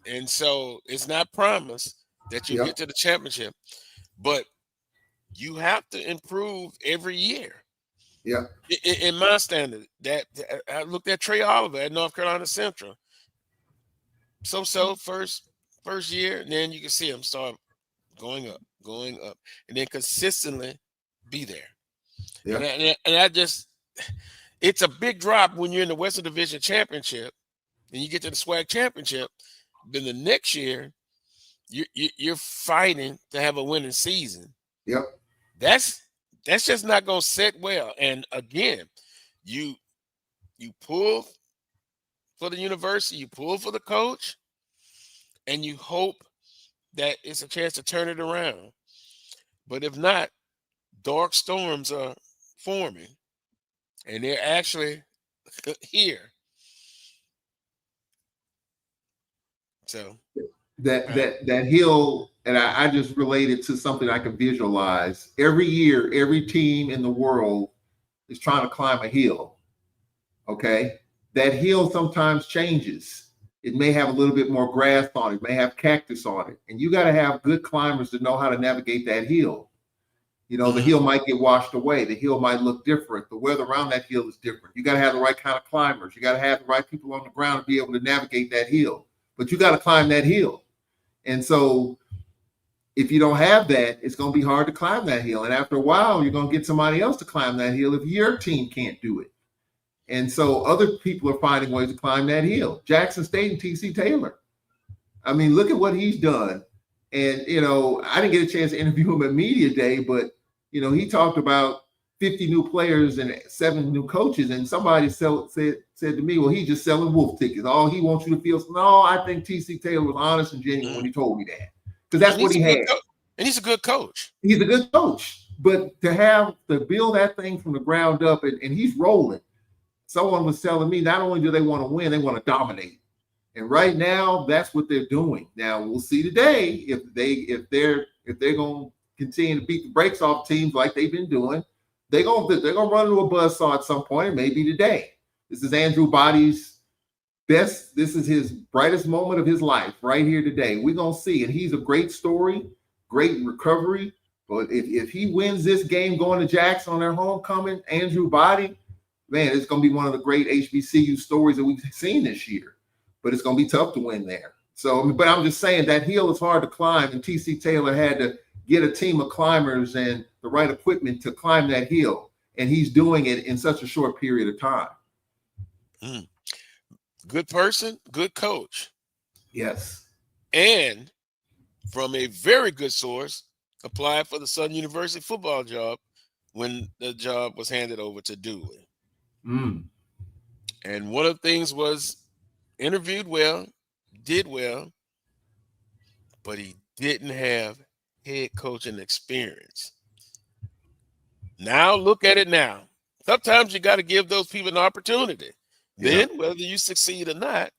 And so it's not promised that you get to the championship, but you have to improve every year. Yeah. In my standard, that I looked at Trey Oliver at North Carolina Central. So first year, and then you can see him start going up, and then consistently be there. Yeah. And I just, it's a big drop when you're in the Western Division Championship and you get to the SWAC Championship. Then the next year, you're fighting to have a winning season. Yep. That's just not going to set well. And again, you pull for the university, you pull for the coach, and you hope that it's a chance to turn it around. But if not, dark storms are forming, and they're actually here. So that hill, and I just related to something I can visualize. Every year, every team in the world is trying to climb a hill. Okay, that hill sometimes changes. It may have a little bit more grass on it, may have cactus on it, and you got to have good climbers to know how to navigate that hill. The hill might get washed away. The hill might look different. The weather around that hill is different. You got to have the right kind of climbers. You got to have the right people on the ground to be able to navigate that hill. But you got to climb that hill. And so if you don't have that, it's going to be hard to climb that hill. And after a while, you're going to get somebody else to climb that hill if your team can't do it. And so other people are finding ways to climb that hill. Jackson State and T.C. Taylor. I mean, look at what he's done And, I didn't get a chance to interview him at Media Day, but, he talked about 50 new players and 7 new coaches. And somebody said to me, well, he's just selling wolf tickets. All he wants you to feel. No, I think T.C. Taylor was honest and genuine when he told me that. Because that's what he had. And he's a good coach. He's a good coach. But to build that thing from the ground up, and he's rolling. Someone was telling me not only do they want to win, they want to dominate. And right now, that's what they're doing. Now we'll see today if they're going to continue to beat the brakes off teams like they've been doing. They're gonna run into a buzzsaw at some point. It may be today. This is Andrew Body's best. This is his brightest moment of his life right here today. We're gonna see, and he's a great story, great recovery. But if he wins this game going to Jackson on their homecoming, Andrew Body, man, it's gonna be one of the great HBCU stories that we've seen this year. But it's gonna be tough to win there. So, but I'm just saying that hill is hard to climb, and T.C. Taylor had to get a team of climbers and the right equipment to climb that hill. And he's doing it in such a short period of time. Good person, good coach. Yes. And from a very good source, applied for the Southern University football job when the job was handed over to Dooley. And one of the things was interviewed well, did well, but he didn't have head coaching experience. Now look at it now. Sometimes you got to give those people an opportunity. Then whether you succeed or not,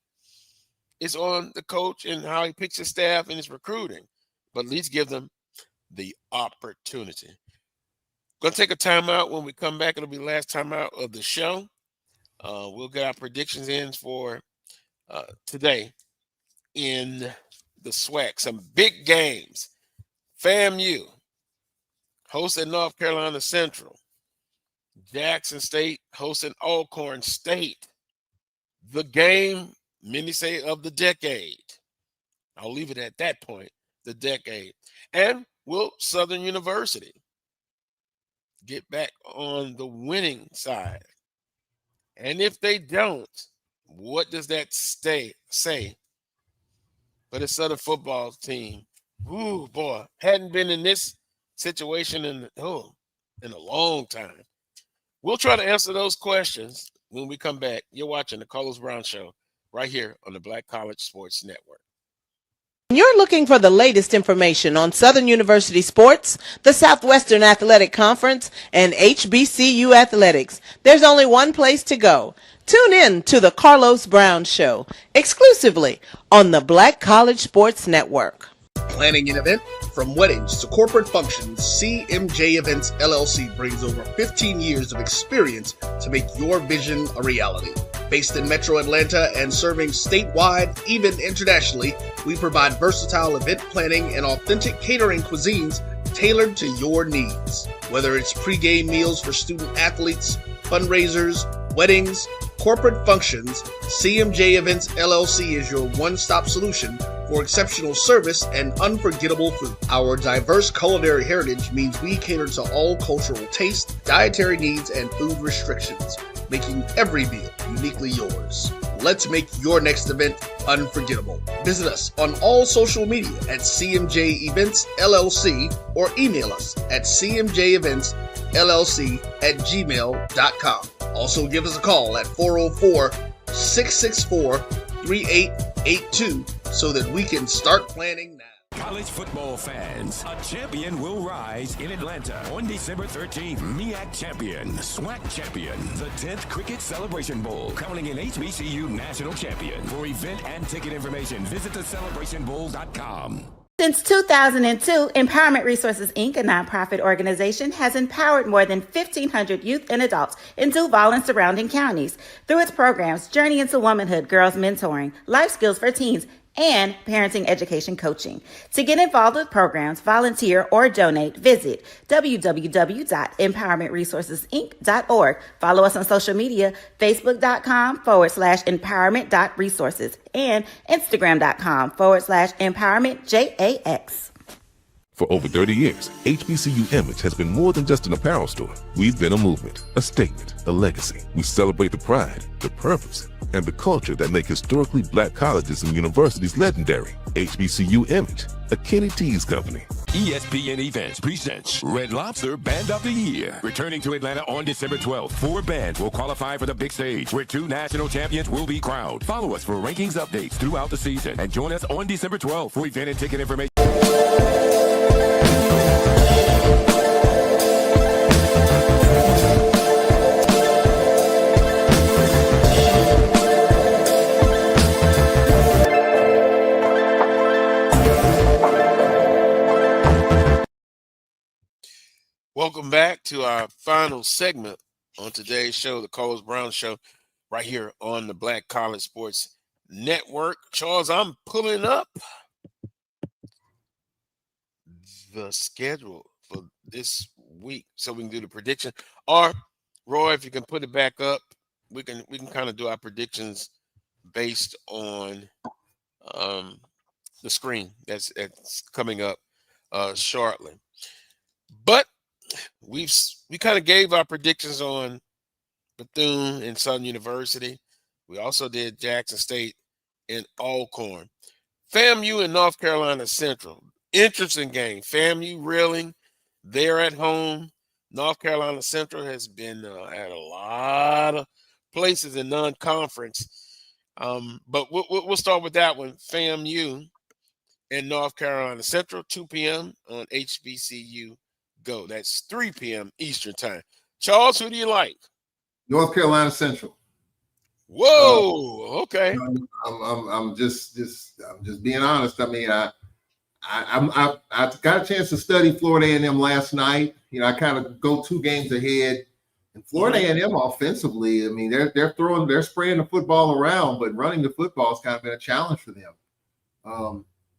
it's on the coach and how he picks his staff and his recruiting. But at least give them the opportunity. Going to take a timeout. When we come back, it'll be the last timeout of the show. We'll get our predictions in for today in the SWAC. Some big games. FAMU hosting North Carolina Central. Jackson State hosting Alcorn State. The game, many say, of the decade. I'll leave it at that point, the decade. And will Southern University get back on the winning side? And if they don't, what does that say for the Southern football team? Ooh, boy, hadn't been in this situation in a long time. We'll try to answer those questions when we come back. You're watching the Carlos Brown Show right here on the Black College Sports Network. You're looking for the latest information on Southern University sports, the Southwestern Athletic Conference, and HBCU athletics. There's only one place to go. Tune in to the Carlos Brown Show, exclusively on the Black College Sports Network. Planning an event? From weddings to corporate functions, CMJ Events LLC brings over 15 years of experience to make your vision a reality. Based in Metro Atlanta and serving statewide, even internationally, we provide versatile event planning and authentic catering cuisines tailored to your needs. Whether it's pre-game meals for student athletes, fundraisers, weddings, corporate functions, CMJ Events LLC is your one-stop solution for exceptional service and unforgettable food. Our diverse culinary heritage means we cater to all cultural taste, dietary needs, and food restrictions, making every meal uniquely yours. Let's make your next event unforgettable. Visit us on all social media at CMJ Events LLC or email us at cmjeventsllc@gmail.com. Also give us a call at 404-664-3882 so that we can start planning now. College football fans, a champion will rise in Atlanta on December 13th. MEAC champion, SWAC champion, the 10th Cricket Celebration Bowl, crowning an HBCU national champion. For event and ticket information, visit thecelebrationbowl.com. Since 2002, Empowerment Resources, Inc., a nonprofit organization, has empowered more than 1,500 youth and adults in Duval and surrounding counties. Through its programs, Journey into Womanhood, Girls Mentoring, Life Skills for Teens, and parenting education coaching. To get involved with programs, volunteer, or donate, visit www.empowermentresourcesinc.org. Follow us on social media, facebook.com/empowerment.resources and instagram.com/empowermentJAX. For over 30 years, HBCU Image has been more than just an apparel store. We've been a movement, a statement, a legacy. We celebrate the pride, the purpose, and the culture that make historically black colleges and universities legendary. HBCU Image, a Kenny T's company. ESPN Events presents Red Lobster Band of the Year. Returning to Atlanta on December 12th, 4 bands will qualify for the big stage, where 2 national champions will be crowned. Follow us for rankings updates throughout the season, and join us on December 12th for event and ticket information. Welcome back to our final segment on today's show, the Carlos Brown Show, right here on the Black College Sports Network. Charles, I'm pulling up the schedule for this week so we can do the prediction. Or, Roy, if you can put it back up, we can kind of do our predictions based on the screen that's coming up shortly. But we kind of gave our predictions on Bethune and Southern University. We also did Jackson State and Alcorn. FAMU and North Carolina Central. Interesting game. FAMU reeling. They're at home. North Carolina Central has been at a lot of places in non-conference. But we'll start with that one. FAMU and North Carolina Central, 2 p.m. on HBCU Go. That's 3 p.m. Eastern time. Charles, who do you like? North Carolina Central. Whoa, okay. I'm just being honest. I mean, I got a chance to study Florida A&M last night. You know, I kind of go 2 games ahead. And Florida A&M offensively, I mean, they're spraying the football around, but running the football has kind of been a challenge for them.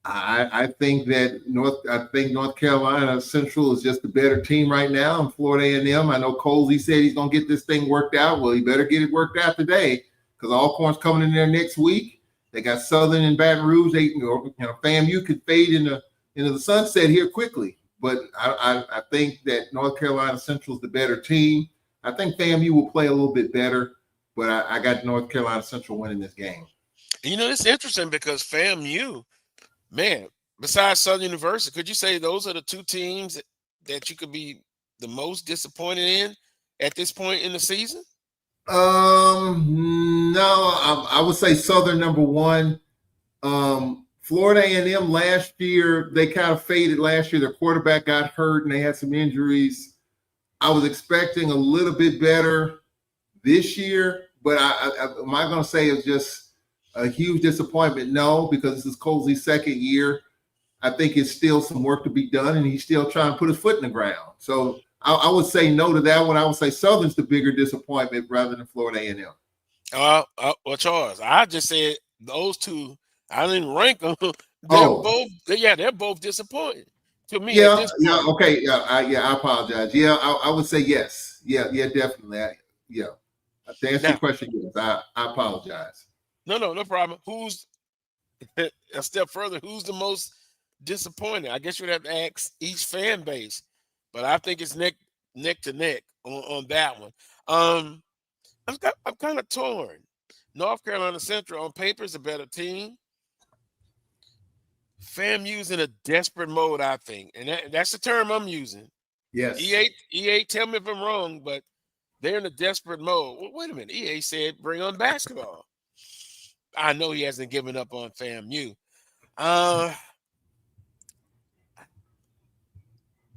I think North Carolina Central is just a better team right now. And Florida A&M, I know Colsey said he's going to get this thing worked out. Well, he better get it worked out today, because Alcorn's coming in there next week. They got Southern and Baton Rouge. FAMU could fade into the sunset here quickly. But I think that North Carolina Central is the better team. I think FAMU will play a little bit better, but I got North Carolina Central winning this game. You know, it's interesting because FAMU, man, besides Southern University, could you say those are the 2 teams that you could be the most disappointed in at this point in the season? No, I would say Southern number 1. Florida A&M last year, they kind of faded last year. Their quarterback got hurt and they had some injuries. I was expecting a little bit better this year, but am I going to say it's just a huge disappointment? No, because this is Colsey's second year. I think it's still some work to be done, and he's still trying to put his foot in the ground. So I would say no to that one. I would say Southern's the bigger disappointment rather than Florida A&M. Well, Charles, I just said those 2. I didn't rank them. They're both disappointing to me. Okay. I apologize. Yeah, I would say yes. Yeah, definitely. To answer your question, yes, I apologize. No problem. Who's a step further? Who's the most disappointing? I guess you'd have to ask each fan base, but I think it's neck to neck on that one. I'm kind of torn. North Carolina Central on paper is a better team. FAMU's in a desperate mode, I think, and that's the term I'm using. Yes. EA, tell me if I'm wrong, but they're in a desperate mode. Well, wait a minute. EA said bring on basketball. I know he hasn't given up on FAMU. My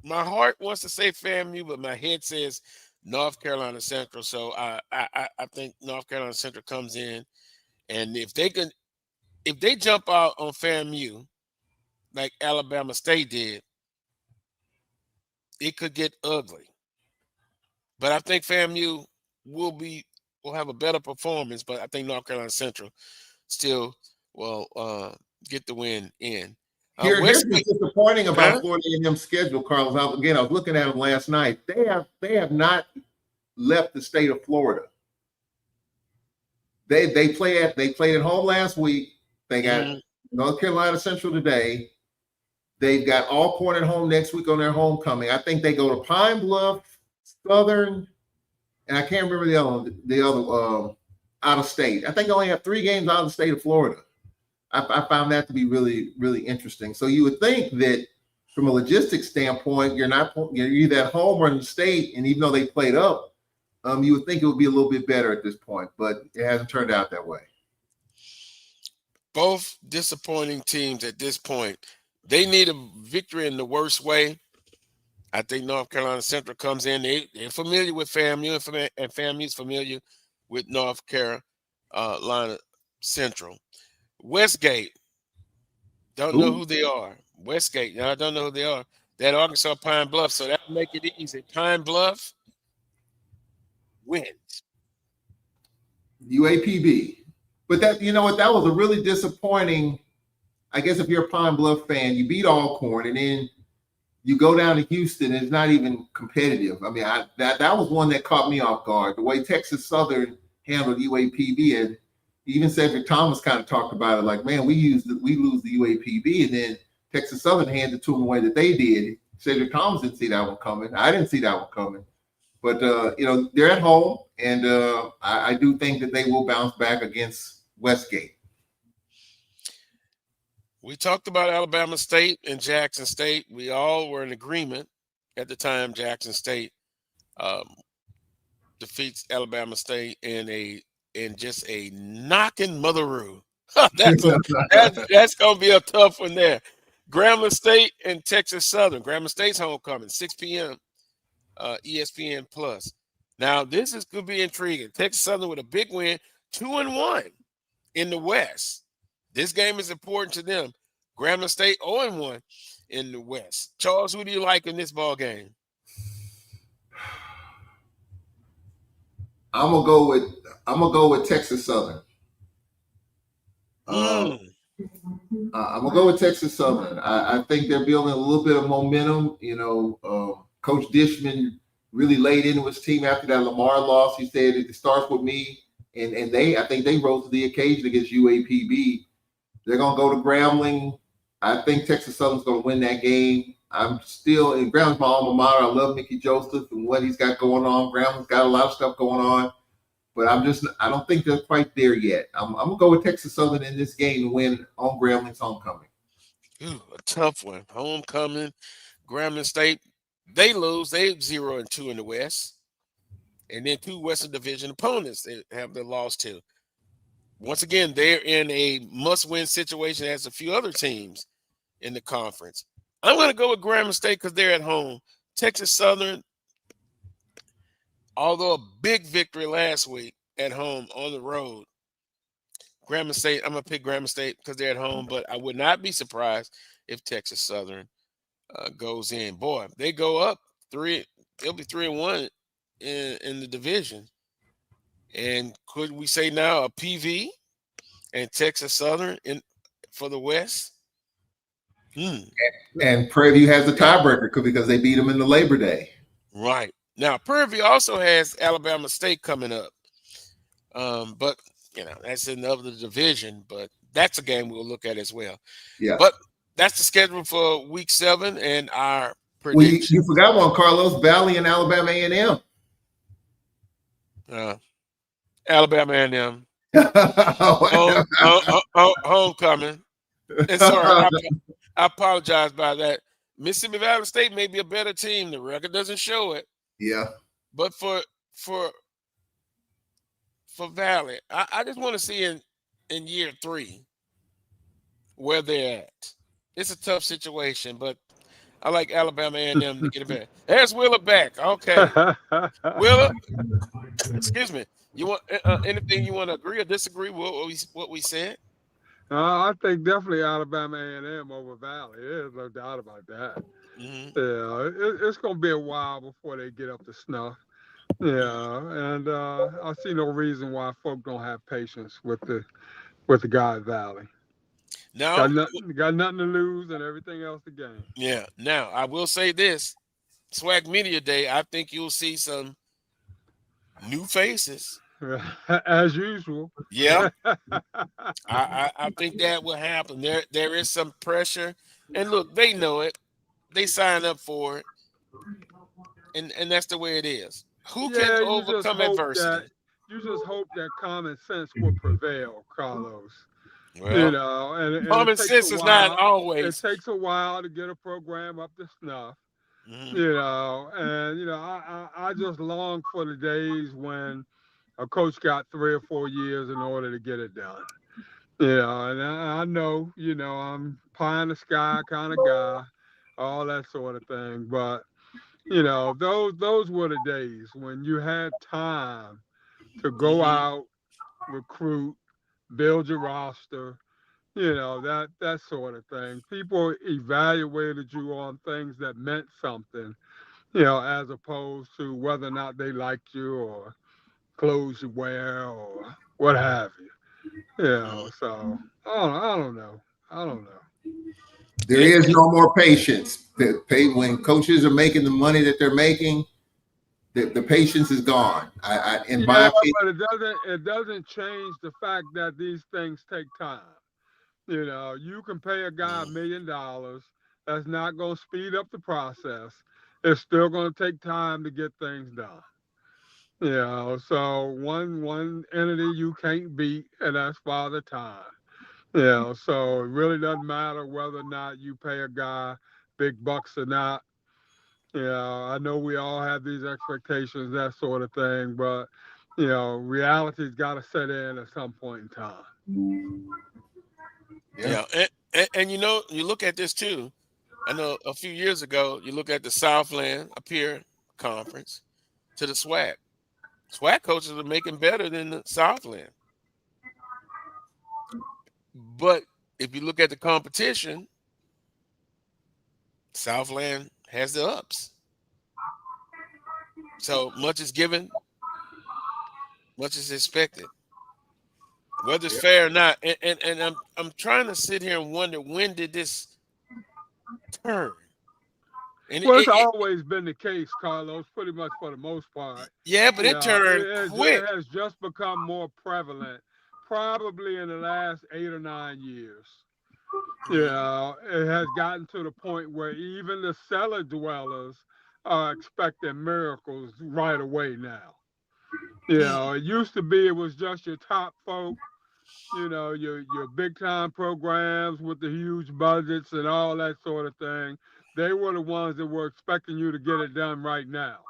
heart wants to say FAMU, but my head says North Carolina Central. So I think North Carolina Central comes in, and if they jump out on FAMU like Alabama State did, it could get ugly. But I think FAMU will have a better performance, but I think North Carolina Central still will get the win in. Here's what's disappointing about Florida A&M's schedule, Carlos. I was looking at them last night. They have not left the state of Florida. They played at home last week. They got North Carolina Central today. They've got Alcorn at home next week on their homecoming. I think they go to Pine Bluff, Southern, and I can't remember the other out of state. I think they only have 3 games out of the state of Florida. I found that to be really, really interesting. So you would think that from a logistics standpoint, you're either at home or in the state, and even though they played up, you would think it would be a little bit better at this point, but it hasn't turned out that way. Both disappointing teams at this point. They need a victory in the worst way. I think North Carolina Central comes in. They're familiar with FAMU, and FAMU is familiar with North Carolina Central. Westgate, don't know who they are. Westgate, I don't know who they are. That Arkansas Pine Bluff, so that'll make it easy. Pine Bluff wins. UAPB. But that, you know what, that was a really disappointing, I guess if you're a Pine Bluff fan, you beat Alcorn and then you go down to Houston and it's not even competitive. I mean, that was one that caught me off guard. The way Texas Southern handled UAPB, and even Cedric Thomas kind of talked about it like, man, we lose the UAPB, and then Texas Southern handed to them the way that they did. Cedric Thomas didn't see that one coming. I didn't see that one coming. But, they're at home, and I do think that they will bounce back against Westgate. We talked about Alabama State and Jackson State. We all were in agreement at the time Jackson State defeats Alabama State in just a knocking motheroo. That's going to be a tough one there. Grambling State and Texas Southern. Grambling State's homecoming, 6 p.m. ESPN Plus. Now, this could be intriguing. Texas Southern with a big win, 2-1 in the West. This game is important to them. Grambling State 0-1 in the West. Charles, who do you like in this ball game? I'm gonna go with Texas Southern. I'm gonna go with Texas Southern. I think they're building a little bit of momentum. Coach Dishman really laid into his team after that Lamar loss. He said it starts with me, and I think they rose to the occasion against UAPB. They're gonna go to Grambling. I think Texas Southern's gonna win that game. I'm still in Grambling's my alma mater. I love Mickey Joseph and what he's got going on. Grambling's got a lot of stuff going on, but I don't think they're quite there yet. I'm gonna go with Texas Southern in this game to win on Grambling's homecoming. Ooh, a tough one. Homecoming, Grambling State. They lose. They 0-2 in the West. And then 2 Western Division opponents they have their loss to. Once again, they're in a must-win situation as a few other teams in the conference. I'm going to go with Grambling State because they're at home. Texas Southern, although a big victory last week at home on the road, Grambling State, I'm going to pick Grambling State because they're at home, but I would not be surprised if Texas Southern goes in. Boy, they go up 3. They'll be 3-1 in the division. And could we say now a PV and Texas Southern for the West? And Prairie View has the tiebreaker because they beat them in the Labor Day. Right. Now, Prairie View also has Alabama State coming up. But, that's another division. But that's a game we'll look at as well. Yeah. But that's the schedule for Week 7 and our prediction. You forgot one, Carlos. Valley and Alabama A&M. Alabama A&M. Homecoming. And sorry, I apologize by that. Mississippi Valley State may be a better team. The record doesn't show it. Yeah. But for Valley, I just want to see in year 3 where they're at. It's a tough situation, but I like Alabama A&M to get it back. There's Willa back. Okay. Willa, excuse me. You want anything you want to agree or disagree with what we said? I think definitely Alabama A&M over Valley. There's no doubt about that. Mm-hmm. Yeah, it's going to be a while before they get up to snuff. Yeah, and I see no reason why folk don't have patience with the guy at Valley. Now, got nothing to lose and everything else to gain. Yeah. Now, I will say this. SWAC Media Day, I think you'll see some new faces. As usual. Yeah. I think that will happen. There is some pressure. And look, they know it. They sign up for it. And that's the way it is. Who can overcome adversity? You just hope that common sense will prevail, Carlos. Well, and common it takes sense a is not while. It always. takes a while to get a program up to snuff. Mhm. I just long for the days when a coach got 3 or 4 years in order to get it done. And I know, I'm pie in the sky kind of guy, all that sort of thing. But those were the days when you had time to go Mhm. out, recruit, build your roster, that sort of thing. People evaluated you on things that meant something, as opposed to whether or not they liked you or clothes you wear or what have you. Mhm. So I don't know. I don't know. There is no more patience. When coaches are making the money that they're making, the patience is gone. In my Yeah, opinion, but it doesn't change the fact that these things take time. You can pay a guy $1 million. That's not going to speed up the process. It's still going to take time to get things done. So one entity you can't beat, and that's Father Time. So it really doesn't matter whether or not you pay a guy big bucks or not. I know we all have these expectations, that sort of thing, but reality's got to set in at some point in time. Yeah, and you look at this too. I know a few years ago, you look at the Southland Appear Conference to the SWAC. SWAC coaches are making better than the Southland. But if you look at the competition, Southland has the ups. So much is given, much is expected. Whether it's fair or not, and I'm trying to sit here and wonder, when did this turn? And Well, it's always been the case, Carlos, pretty much for the most part. yeah, but it turned It quick. has just become more prevalent, probably in the last 8 or 9 years. It has gotten to the point where even the cellar dwellers are expecting miracles right away now. It used to be it was just your top folk, your big time programs with the huge budgets and all that sort of thing. They were the ones that were expecting you to get it done right now.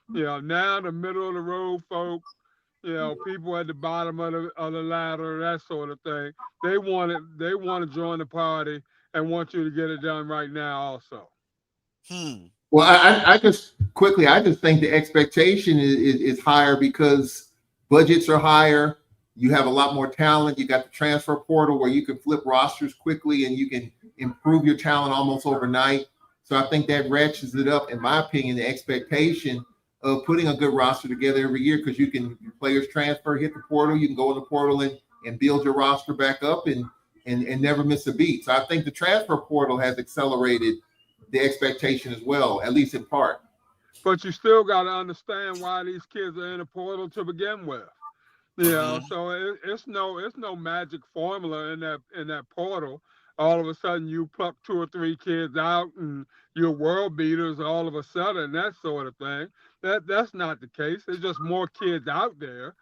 Now the middle of the road folk, people at the bottom of the ladder, that sort of thing. They want to join the party and want you to get it done right now also. well, I just quickly, I just think the expectation is higher because budgets are higher. You have a lot more talent. You got the transfer portal where you can flip rosters quickly and you can improve your talent almost overnight. So I think that ratchets it up, in my opinion, the expectation of putting a good roster together every year, because players transfer, hit the portal, you can go in the portal and build your roster back up and never miss a beat. So I think the transfer portal has accelerated the expectation as well, at least in part. But you still got to understand why these kids are in the portal to begin with. So it's no magic formula in that portal. All of a sudden you pluck 2 or 3 kids out and you're world beaters all of a sudden, that sort of thing. That's not the case. There's just more kids out there.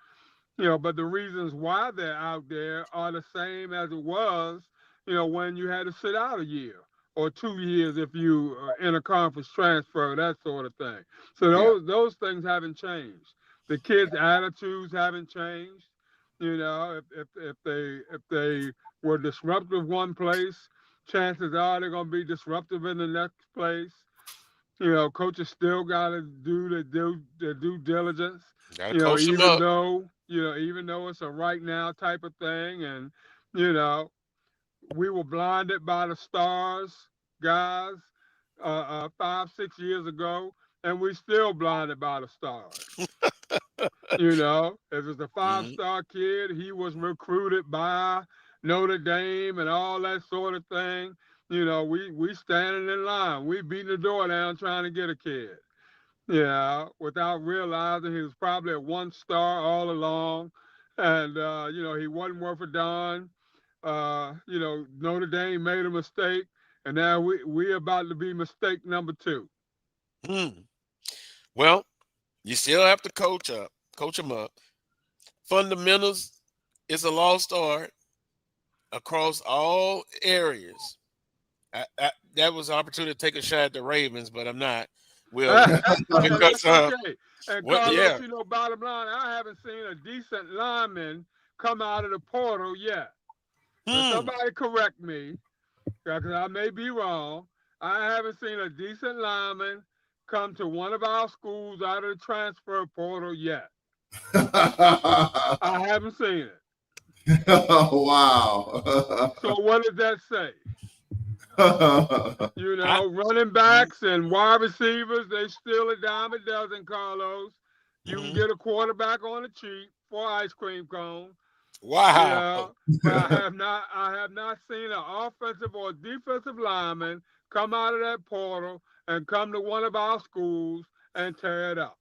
But the reasons why they're out there are the same as it was, when you had to sit out a year or 2 years if you interconference transfer, that sort of thing. So those things haven't changed. The kids' attitudes haven't changed. If they were disruptive one place, chances are they're going to be disruptive in the next place. Coaches still got to do the due diligence. Gotta coach them up. Even though it's a right now type of thing, and we were blinded by the stars, guys, 5-6 years ago, and we still blinded by the stars. If it's a 5-star kid, he was recruited by Notre Dame and all that sort of thing. We standing in line. We beating the door down trying to get a kid. Without realizing he was probably a 1-star all along. And, he wasn't worth a darn. Notre Dame made a mistake, and now we about to be mistake number 2. Well, you still have to coach them up. Fundamentals is a lost art. across all areas. That was an opportunity to take a shot at the Ravens, but I'm not. Well, because okay. And Carlos, yeah. you know, bottom line, I haven't seen a decent lineman come out of the portal yet. Somebody correct me, because I may be wrong. I haven't seen a decent lineman come to one of our schools out of the transfer portal yet. I haven't seen it. Wow. So what does that say? You know, running backs and wide receivers, they still a dime a dozen, Carlos. You can get a quarterback on the cheap for ice cream cone. Wow. You know, but I have not seen an offensive or defensive lineman come out of that portal and come to one of our schools and tear it up.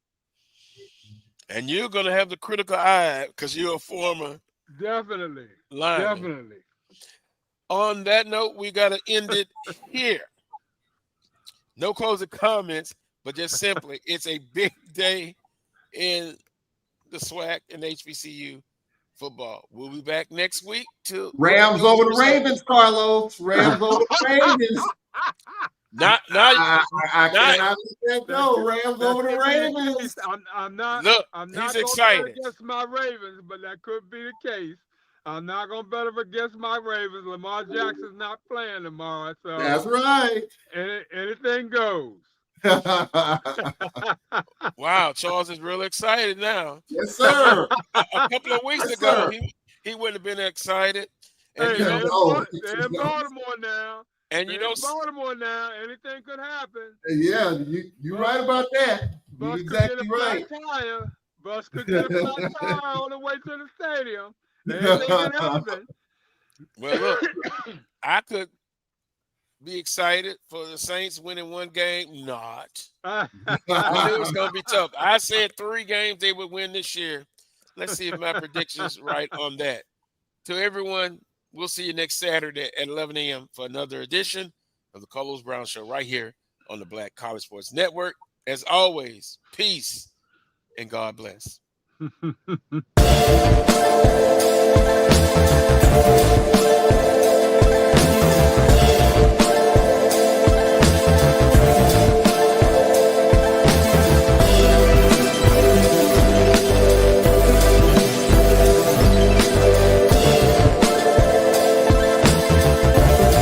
And you're going to have the critical eye because you're a former lineman. Definitely. On that note, we got to end it here. No closing comments, but just simply, it's a big day in the SWAC and HBCU football. We'll be back next week to Rams over the Ravens, Carlos. Rams over the Ravens. I cannot let that go. Rams over the Ravens. I'm not he's excited against my Ravens, but that could be the case. I'm not going to bet against my Ravens. Lamar Jackson's not playing tomorrow. So that's right. Anything goes. Wow, Charles is real excited now. Yes, sir. A couple of weeks ago, he wouldn't have been excited. And they're in Baltimore now. And you know, Baltimore now, anything could happen. Yeah, you're right about that. You're exactly right. Bus could get a flat tire on the way to the stadium. Anything can happen. Well, look, I could be excited for the Saints winning one game. Not. I knew it was going to be tough. I said 3 games they would win this year. Let's see if my prediction is right on that. To everyone, we'll see you next Saturday at 11 a.m. for another edition of the Carlos Brown Show right here on the Black College Sports Network. As always, peace and God bless.